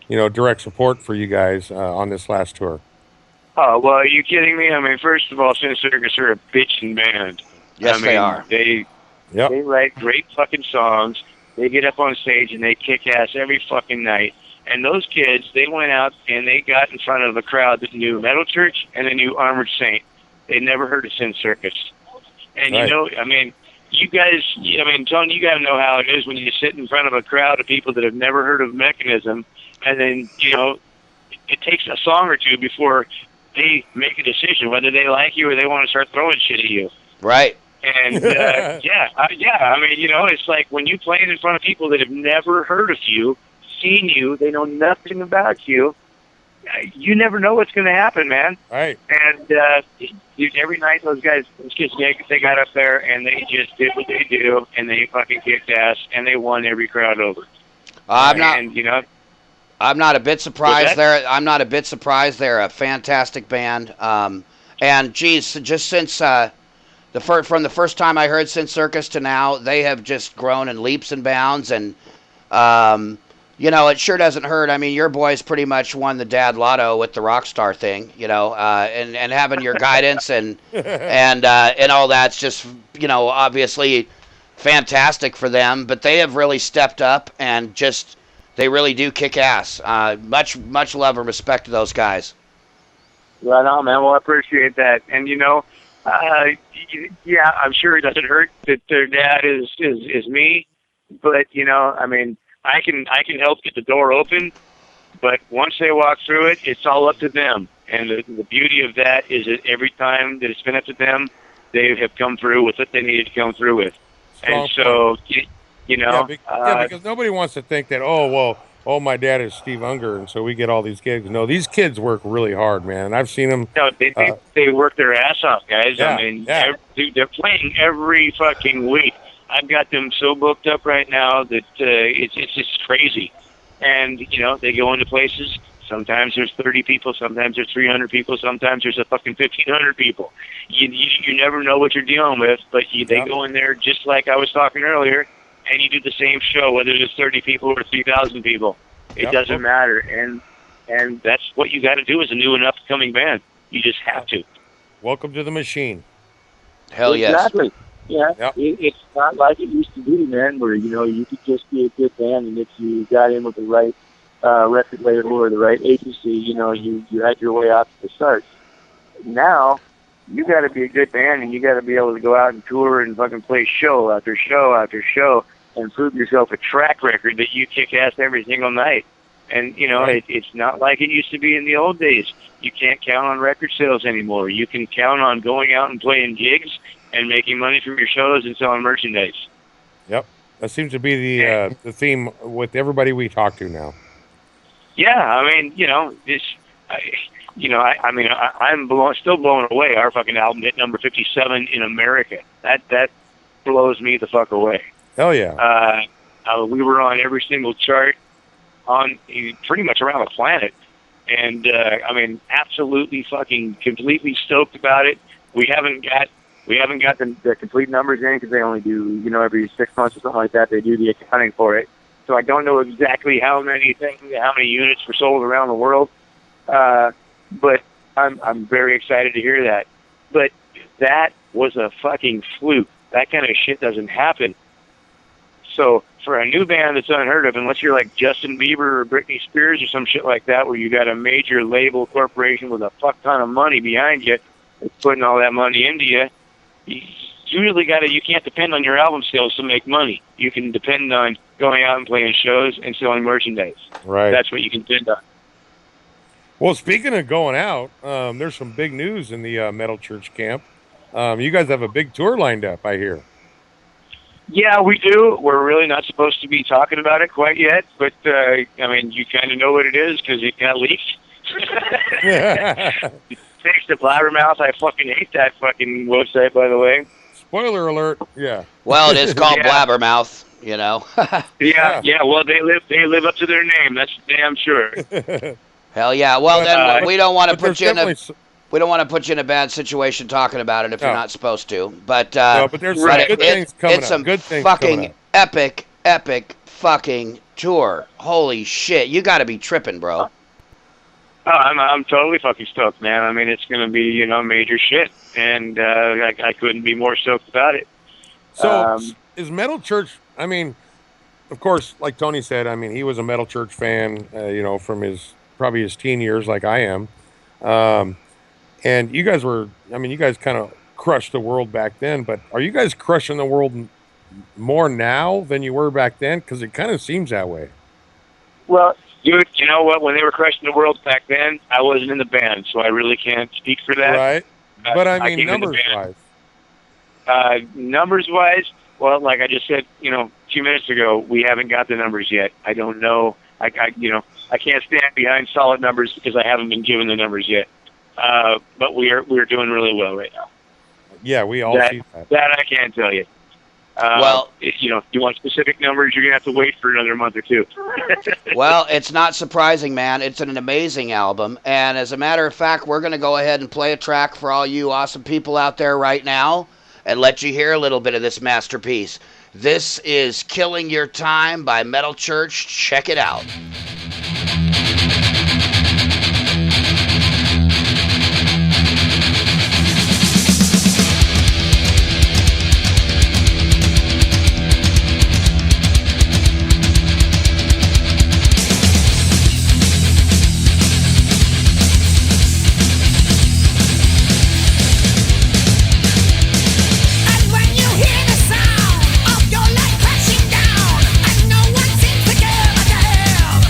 direct support for you guys on this last tour. Oh, well, are you kidding me? I mean, first of all, Sin Circus are a bitchin' band. Yes, they are. They write great fucking songs. They get up on stage and they kick ass every fucking night. And those kids, they went out and they got in front of a crowd that knew Metal Church and they knew Armored Saint. They never heard of Sin Circus. And, right. you guys, Tony, you got to know how it is when you sit in front of a crowd of people that have never heard of Mechanism, and then, it takes a song or two before they make a decision whether they like you or they want to start throwing shit at you. Right. And, it's like when you play in front of people that have never heard of you, seen you, they know nothing about you, you never know what's going to happen, man. Right. And every night those kids, they got up there and they just did what they do, and they fucking kicked ass, and they won every crowd over. I'm not a bit surprised. I'm not a bit surprised. They're a fantastic band. And geez, just since from the first time I heard Sin Circus to now, they have just grown in leaps and bounds. And it sure doesn't hurt. I mean, your boys pretty much won the dad lotto with the Rockstar thing, and having your guidance and all that's just, obviously fantastic for them. But they have really stepped up and just, they really do kick ass. Much love and respect to those guys. Right on, man. Well, I appreciate that. And, I'm sure it doesn't hurt that their dad is me. But, I can help get the door open, but once they walk through it, it's all up to them. And the beauty of that is that every time that it's been up to them, they have come through with what they needed to come through with. Strong and so, because nobody wants to think that, oh, my dad is Steve Unger, and so we get all these gigs. No, these kids work really hard, man. I've seen them. No, they work their ass off, guys. Yeah, I mean, yeah. dude, they're playing every fucking week. I've got them so booked up right now that it's just crazy. And they go into places. Sometimes there's 30 people, sometimes there's 300 people, sometimes there's a fucking 1,500 people. You never know what you're dealing with, but they go in there just like I was talking earlier, and you do the same show, whether there's 30 people or 3,000 people. It doesn't matter, and that's what you got to do as a new and upcoming band. You just have to. Welcome to the machine. Hell yes. Exactly. Yeah, Yep. it's not like it used to be, man, where you could just be a good band, and if you got in with the right record label or the right agency, you had your way out to the start. Now, you got to be a good band, and you got to be able to go out and tour and fucking play show after show after show and prove yourself a track record that you kick ass every single night. And, it's not like it used to be in the old days. You can't count on record sales anymore. You can count on going out and playing gigs and making money from your shows and selling merchandise. Yep. That seems to be the theme with everybody we talk to now. Yeah, I mean, I'm still blown away. Our fucking album hit number 57 in America. That blows me the fuck away. Hell yeah. We were on every single chart on pretty much around the planet, and absolutely fucking completely stoked about it. We haven't got the complete numbers in because they only do every 6 months or something like that. They do the accounting for it. So I don't know exactly how many units were sold around the world, but I'm very excited to hear that. But that was a fucking fluke. That kind of shit doesn't happen. So for a new band that's unheard of, unless you're like Justin Bieber or Britney Spears or some shit like that, where you got a major label corporation with a fuck ton of money behind you, that's putting all that money into you, you really you can't depend on your album sales to make money. You can depend on going out and playing shows and selling merchandise. Right. That's what you can depend on. Well, speaking of going out, there's some big news in the Metal Church camp. You guys have a big tour lined up, I hear. Yeah, we do. We're really not supposed to be talking about it quite yet, but you kind of know what it is because it got leaked. Thanks to Blabbermouth. I fucking hate that fucking website, by the way. Spoiler alert. Yeah. Well, it is called Blabbermouth, Yeah. Well, they live up to their name. That's damn sure. Hell yeah. Well, then we don't want to put you in a bad situation talking about it if you're not supposed to. But there's some good things coming up. It's some fucking epic fucking tour. Holy shit! You got to be tripping, bro. Oh, I'm totally fucking stoked, man. I mean, it's gonna be major shit, and I couldn't be more stoked about it. So is Metal Church? I mean, of course, like Tony said, I mean, he was a Metal Church fan, from probably his teen years, like I am. And you guys you guys kind of crushed the world back then, but are you guys crushing the world more now than you were back then? Because it kind of seems that way. Well, dude, you know what? When they were crushing the world back then, I wasn't in the band, so I really can't speak for that. Right. But I mean, numbers-wise. Numbers-wise, well, like I just said, a few minutes ago, we haven't got the numbers yet. I don't know. I can't stand behind solid numbers because I haven't been given the numbers yet. But we're doing really well right now. Yeah, we all see that. That I can tell you. If you want specific numbers, you're gonna have to wait for another month or two. Well, it's not surprising, man. It's an amazing album, and as a matter of fact, we're gonna go ahead and play a track for all you awesome people out there right now, and let you hear a little bit of this masterpiece. This is "Killing Your Time" by Metal Church. Check it out. Of your life crashing down, and no one seems to give a damn.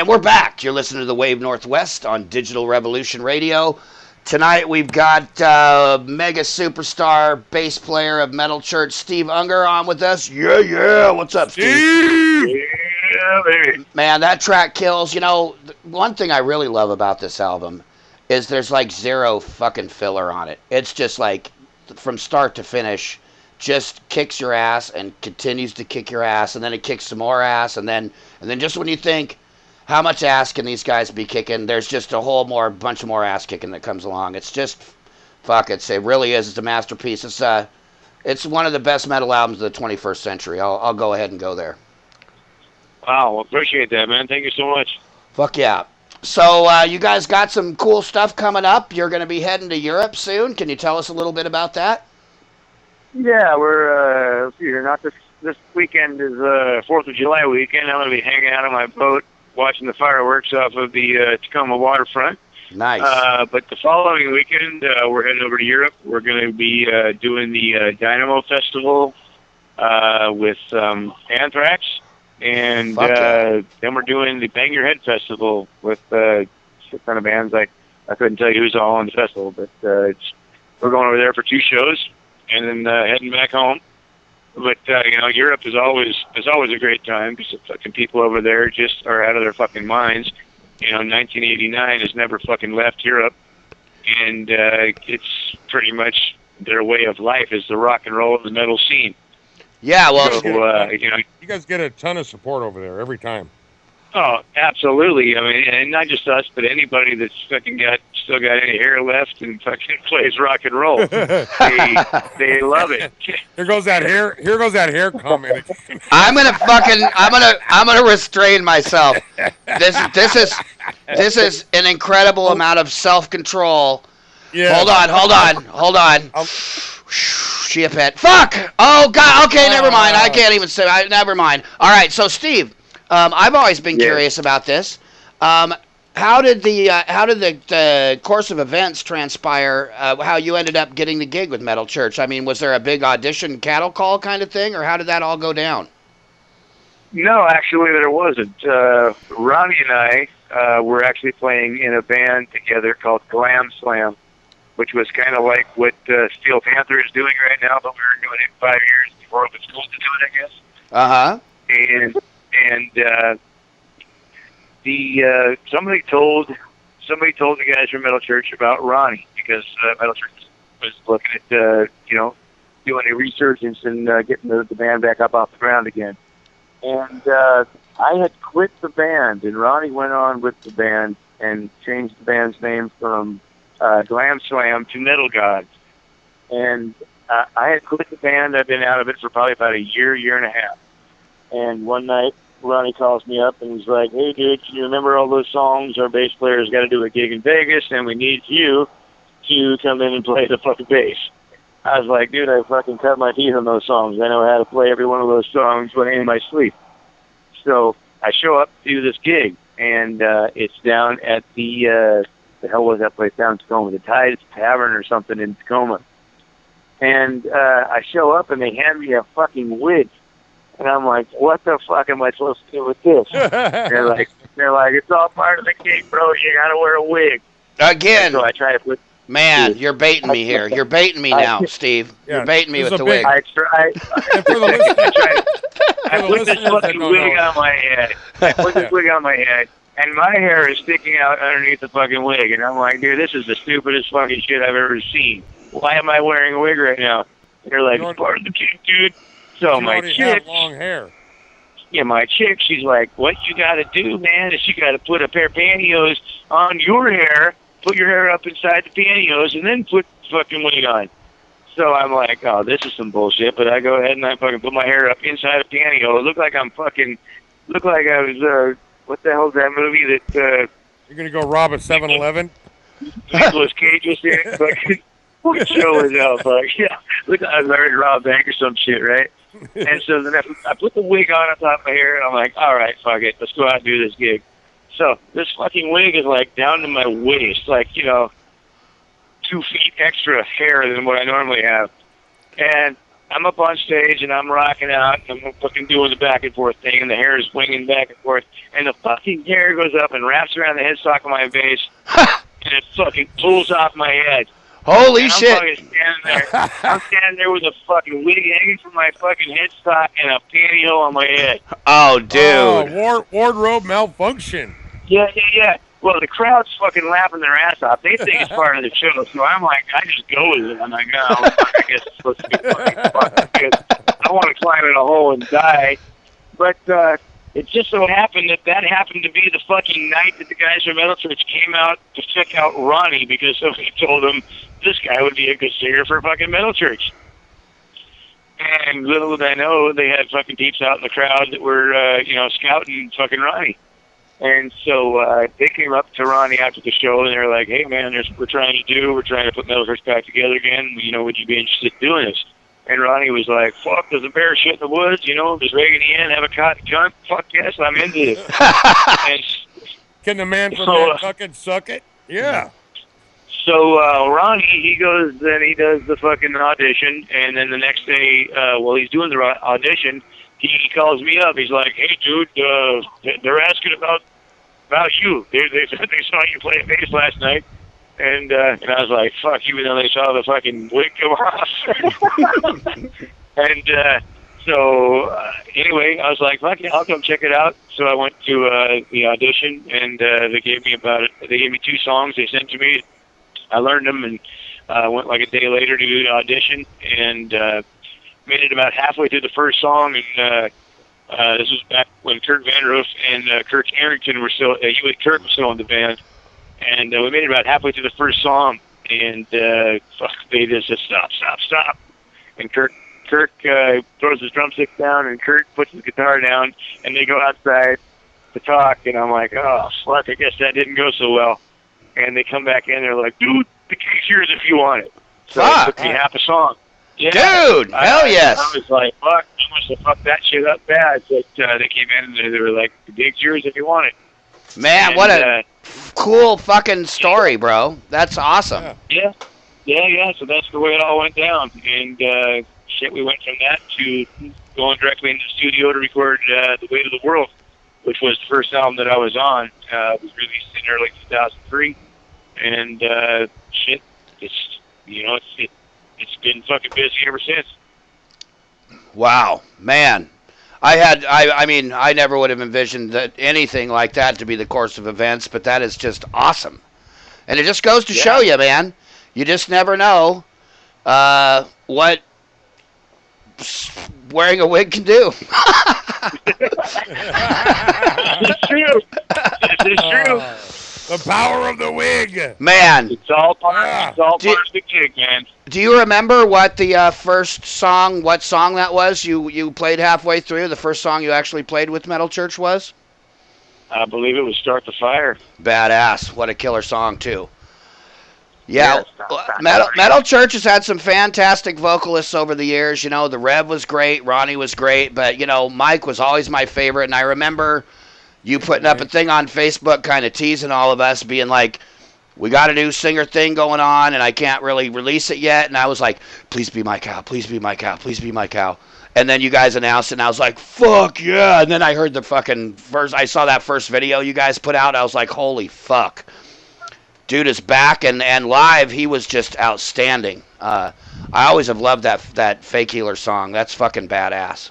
And we're back. You're listening to the Wave Northwest on Digital Revolution Radio. Tonight we've got mega superstar bass player of Metal Church, Steve Unger, on with us. Yeah. What's up, Steve? Yeah, baby. Man, that track kills. You know, one thing I really love about this album is there's like zero fucking filler on it. It's just like from start to finish, just kicks your ass and continues to kick your ass, and then it kicks some more ass, and then just when you think, how much ass can these guys be kicking, there's just a whole bunch of more ass kicking that comes along. It's just, fuck it, it really is. It's a masterpiece. It's one of the best metal albums of the 21st century. I'll go ahead and go there. Wow, appreciate that, man. Thank you so much. Fuck yeah. So you guys got some cool stuff coming up. You're going to be heading to Europe soon. Can you tell us a little bit about that? Yeah, we're let's see here. Not this weekend is 4th of July weekend. I'm going to be hanging out on my boat watching the fireworks off of the Tacoma waterfront. Nice. But the following weekend, we're heading over to Europe. We're going to be doing the Dynamo Festival with Anthrax. And then we're doing the Bang Your Head Festival with a ton of bands. I couldn't tell you who's all on the festival, but we're going over there for 2 shows and then heading back home. But Europe is always a great time because the fucking people over there just are out of their fucking minds. 1989 has never fucking left Europe, and it's pretty much their way of life is the rock and roll and the metal scene. Yeah, well, so, you guys get a ton of support over there every time. Oh, absolutely. I mean, and not just us, but anybody that's fucking still got any hair left and fucking plays rock and roll. they love it. Here goes that hair comment. I'm gonna restrain myself. This is an incredible amount of self-control. Yeah. Hold on. Shit pet. Fuck! Oh, God. Okay, never mind. I can't even say. Never mind. All right, so, Steve, I've always been curious about this. How did the course of events transpire, how you ended up getting the gig with Metal Church? I mean, was there a big audition cattle call kind of thing, or how did that all go down? No, actually, there wasn't. Ronnie and I were actually playing in a band together called Glam Slam, which was kind of like what Steel Panther is doing right now, but we were doing it 5 years before it was cool to do it, I guess. Uh-huh. And somebody told the guys from Metal Church about Ronnie because Metal Church was looking at doing a resurgence and getting the band back up off the ground again. And I had quit the band, and Ronnie went on with the band and changed the band's name from Glam Slam to Metal Gods. And I had quit the band. I've been out of it for probably about a year and a half. And one night, Ronnie calls me up and he's like, "Hey, dude, can you remember all those songs? Our bass player's got to do a gig in Vegas, and we need you to come in and play the fucking bass." I was like, "Dude, I fucking cut my teeth on those songs. I know how to play every one of those songs in my sleep." So I show up to this gig, and it's down at the hell was that place down in Tacoma? The Tides Tavern or something in Tacoma. And I show up, and they hand me a fucking wig. And I'm like, what the fuck am I supposed to do with this? they're like, it's all part of the gig, bro. You gotta wear a wig. Again. And so I try to put. Man, you're baiting me here. You're baiting me now, Steve. Yeah, you're baiting me with the wig. I put this fucking wig on my head. I put this wig on my head, and my hair is sticking out underneath the fucking wig. And I'm like, dude, this is the stupidest fucking shit I've ever seen. Why am I wearing a wig right now? And they're like, it's part of the gig, dude. So my chick, long hair. Yeah, my chick, she's like, what you got to do, man, is you got to put a pair of pantyhose on your hair, put your hair up inside the pantyhose, and then put the fucking wig on. So I'm like, oh, this is some bullshit. But I go ahead and I fucking put my hair up inside a pantyhose. Look like I was, what the hell is that movie that, You're going to go rob a 7-Eleven? Nicolas Cage was there. Fucking, what show was that? Fuck, yeah. Look, I was already robbed bank or some shit, right? And so then I put the wig on top of my hair, and I'm like, all right, fuck it. Let's go out and do this gig. So this fucking wig is like down to my waist, like, 2 feet extra hair than what I normally have. And I'm up on stage and I'm rocking out and I'm fucking doing the back and forth thing and the hair is swinging back and forth and the fucking hair goes up and wraps around the headstock of my bass and it fucking pulls off my head. Holy and shit! I'm standing there with a fucking wig hanging from my fucking headstock and a pantyhose on my head. Oh, dude. Oh, wardrobe malfunction. Yeah. Well, the crowd's fucking laughing their ass off. They think it's part of the show, so I'm like, I just go with it. I'm like, no, I guess it's supposed to be fucking fun because I want to climb in a hole and die. But it just so happened that happened to be the fucking night that the guys from Metal Church came out to check out Ronnie because somebody told them this guy would be a good singer for fucking Metal Church. And little did I know, they had fucking peeps out in the crowd that were, scouting fucking Ronnie. And so they came up to Ronnie after the show, and they were like, hey, man, we're trying to put Metal Church back together again. Would you be interested in doing this? And Ronnie was like, fuck, there's a bear shit in the woods, does Reagan Ian have a cotton cunt? Fuck yes, I'm into this. Can the man from Nantucket suck it? Yeah. So Ronnie, he goes and he does the fucking audition, and then the next day, while he's doing the audition, he calls me up. He's like, hey, dude, they're asking about you. They saw you play bass last night. And I was like, fuck, even though they saw the fucking wig come off. Anyway, I was like, fuck yeah, I'll come check it out. So I went to the audition, and they gave me 2 songs they sent to me. I learned them, and went like a day later to do the audition, and made it about halfway through the first song, and this was back when Kirk Vanderhoof and Kirk Arrington were still, Kirk was still in the band. And we made it about halfway through the first song, and they just said, stop. And Kirk throws his drumstick down, and Kirk puts his guitar down, and they go outside to talk, and I'm like, oh, fuck, I guess that didn't go so well. And they come back in, they're like, dude, the cake's yours if you want it. So it took me half a song. Yeah, dude, hell yes. I was like, fuck, I must have fucked that shit up bad. But they came in, and they were like, the cake's yours if you want it. Man, what a cool fucking story, bro. That's awesome. Yeah. So that's the way it all went down. And we went from that to going directly into the studio to record The Weight of the World, which was the first album that I was on. It was released in early 2003. And it's been fucking busy ever since. Wow, man. I never would have envisioned that anything like that to be the course of events, but that is just awesome. And it just goes to show you, man, you just never know what wearing a wig can do. It's true. It's true. The power of the wig. Man. It's all part of the gig, man. Do you remember what the what song that was you played halfway through? The first song you actually played with Metal Church was? I believe it was Start the Fire. Badass. What a killer song, too. Yeah, Metal Church has had some fantastic vocalists over the years. The Rev was great, Ronnie was great, but, Mike was always my favorite, and I remember you putting up a thing on Facebook kind of teasing all of us, being like, we got a new singer thing going on, and I can't really release it yet. And I was like, please be my cow, please be my cow, please be my cow. And then you guys announced it, and I was like, fuck yeah. And then I heard the fucking I saw that first video you guys put out. I was like, holy fuck. Dude is back, and live, he was just outstanding. I always have loved that Fake Healer song. That's fucking badass.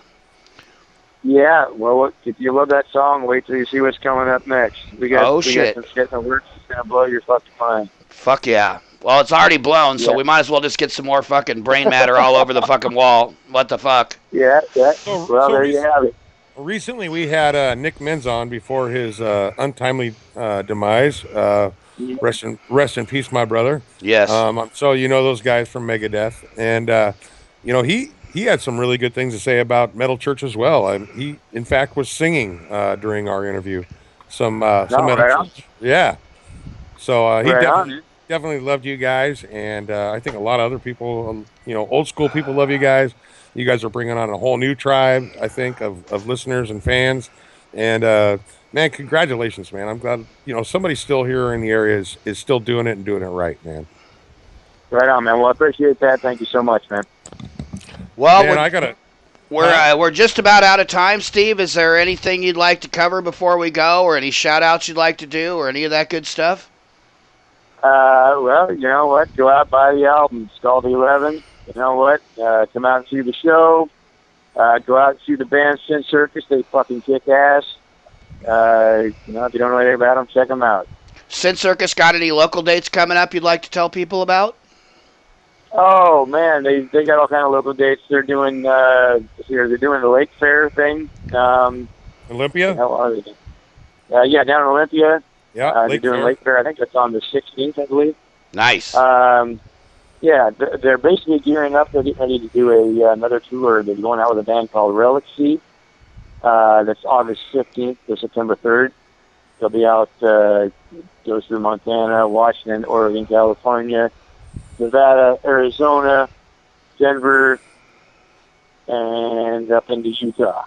Yeah, well, if you love that song, wait till you see what's coming up next. We got some shit in the works that's going to blow your fucking mind. Fuck yeah. Well, it's already blown, so we might as well just get some more fucking brain matter all over the fucking wall. What the fuck? Yeah. There you have it. Recently, we had Nick Menz on before his untimely demise. Rest in peace, my brother. Yes. So those guys from Megadeth, and he had some really good things to say about Metal Church as well. He, in fact, was singing during our interview. Some Metal Church. Yeah. So he definitely loved you guys, and I think a lot of other people, old school people love you guys. You guys are bringing on a whole new tribe, I think, of listeners and fans. And man, congratulations, man. I'm glad somebody still here in the area is still doing it and doing it right, man. Right on, man. Well, I appreciate that. Thank you so much, man. Well, Man, I gotta. we're just about out of time, Steve. Is there anything you'd like to cover before we go, or any shout-outs you'd like to do, or any of that good stuff? Well, you know what? Go out, buy the album. It's called 11. You know what? Come out and see the show. Go out and see the band Sin Circus. They fucking kick ass. If you don't know anything about them, check them out. Sin Circus got any local dates coming up you'd like to tell people about? Oh man, they got all kind of local dates. They're doing they're doing the Lake Fair thing. Olympia? How are they? Yeah, down in Olympia. Yeah, they're doing Lake Fair. I think that's on the 16th, I believe. Nice. Yeah, they're basically gearing up. They're getting ready to do another tour. They're going out with a band called Relic Seat. That's August 15th to September 3rd. They'll be out, goes through Montana, Washington, Oregon, California, Nevada, Arizona, Denver, and up into Utah.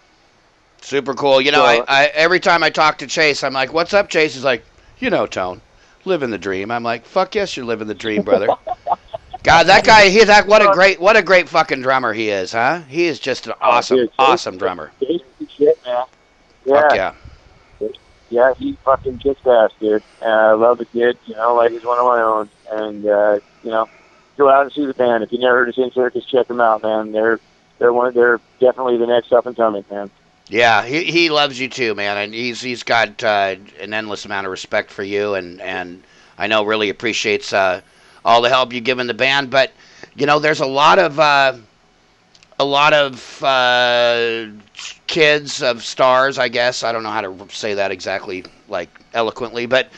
Super cool. You know, I every time I talk to Chase, I'm like, "What's up, Chase?" He's like, "You know, Tone, living the dream." I'm like, "Fuck yes, you're living the dream, brother." God, that guy, what a great fucking drummer he is, huh? He is just an awesome drummer. He's shit, man. Fuck yeah. Yeah, he fucking kicks ass, dude. I love the kid, like he's one of my own. And, go out and see the band. If you never heard of Sin Circus, check them out, man. They're definitely the next up and coming, man. Yeah, he loves you too, man, and he's got an endless amount of respect for you, and I know really appreciates all the help you give in the band. But there's a lot of kids of stars, I guess. I don't know how to say that exactly, like eloquently, but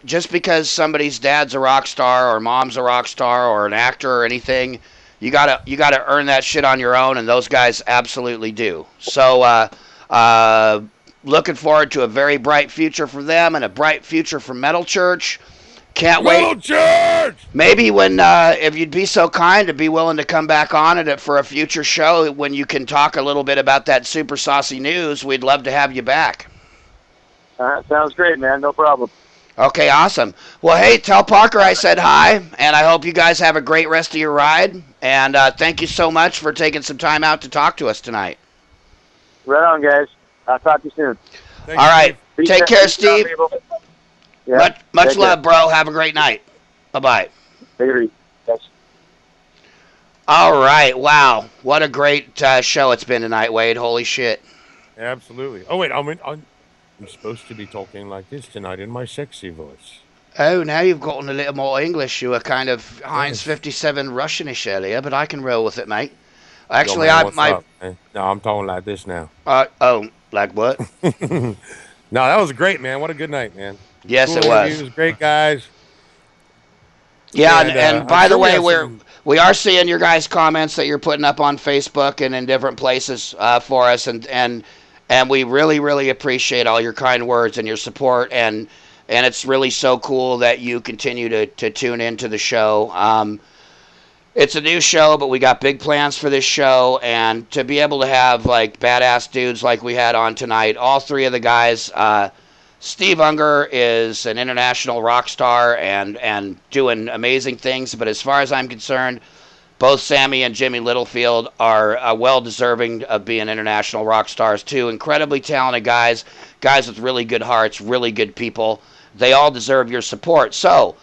just because somebody's dad's a rock star or mom's a rock star or an actor or anything, you gotta earn that shit on your own, and those guys absolutely do. So looking forward to a very bright future for them and a bright future for Metal Church. Can't wait. Metal Church! Maybe when, if you'd be so kind to be willing to come back on it for a future show when you can talk a little bit about that Super Saucy News, we'd love to have you back. Sounds great, man. No problem. Okay, awesome. Well, hey, tell Parker I said hi, and I hope you guys have a great rest of your ride. And thank you so much for taking some time out to talk to us tonight. Right on, guys. I'll talk to you soon. Thanks, All right. Steve. Take care, Steve. Yeah, Much love, bro. Have a great night. Bye-bye. Take it easy. Thanks. All right. Wow. What a great show it's been tonight, Wade. Holy shit. Absolutely. Oh, wait. I'm supposed to be talking like this tonight in my sexy voice. Oh, now you've gotten a little more English. You were kind of Heinz 57 Russianish earlier, but I can roll with it, mate. Actually, Yo, man, what's up, man? No, I'm talking like this now. Like what? No, that was great, man. What a good night, man. Yes, Cool it was. interviews, great guys. Yeah, and by the way, we are some- seeing your guys' comments that you're putting up on Facebook and in different places for us, and we really, really appreciate all your kind words and your support, and it's really so cool that you continue to tune into the show. It's a new show, but we got big plans for this show, and to be able to have like badass dudes like we had on tonight, all three of the guys. Steve Unger is an international rock star and doing amazing things, but as far as I'm concerned, both Sami and Jimmy Littlefield are well deserving of being international rock stars too. Incredibly talented guys with really good hearts, really good people. They all deserve your support. So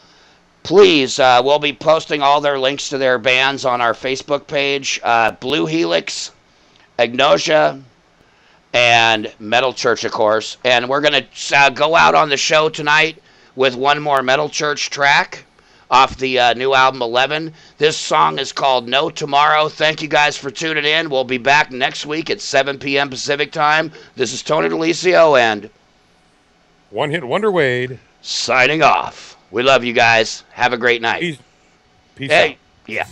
please, we'll be posting all their links to their bands on our Facebook page, Blue Helix, Agnosia, and Metal Church, of course. And we're going to go out on the show tonight with one more Metal Church track off the new album 11. This song is called No Tomorrow. Thank you guys for tuning in. We'll be back next week at 7 p.m. Pacific time. This is Tony DeLisio and One Hit Wonder Wade signing off. We love you guys. Have a great night. Peace out. Yeah.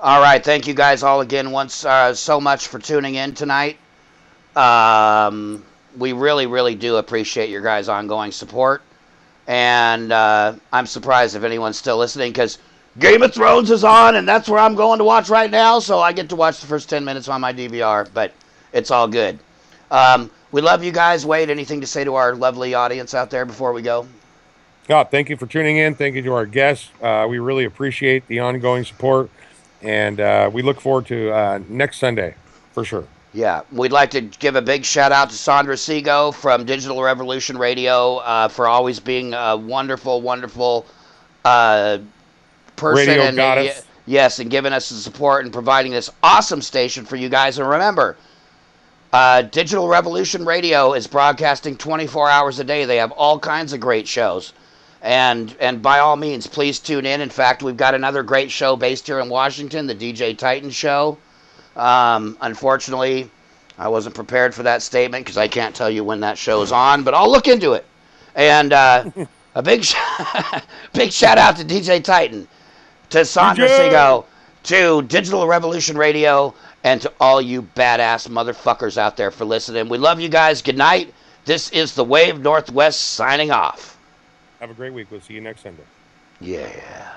All right. Thank you guys all again once so much for tuning in tonight. We really, really do appreciate your guys' ongoing support. And I'm surprised if anyone's still listening because Game of Thrones is on, and that's where I'm going to watch right now. So I get to watch the first 10 minutes on my DVR, but it's all good. We love you guys. Wade, anything to say to our lovely audience out there before we go? Thank you for tuning in. Thank you to our guests. We really appreciate the ongoing support, and we look forward to next Sunday for sure. Yeah, we'd like to give a big shout out to Sandra Sego from Digital Revolution Radio for always being a wonderful, wonderful person. Radio and goddess. yes, and giving us the support and providing this awesome station for you guys. And remember, Digital Revolution Radio is broadcasting 24 hours a day. They have all kinds of great shows. And by all means, please tune in. In fact, we've got another great show based here in Washington, the DJ Titan Show. Unfortunately, I wasn't prepared for that statement because I can't tell you when that show's on, but I'll look into it. And a big big shout out to DJ Titan, to Sandra Sego, to Digital Revolution Radio, and to all you badass motherfuckers out there for listening. We love you guys. Good night. This is the Wave Northwest signing off. Have a great week. We'll see you next Sunday. Yeah.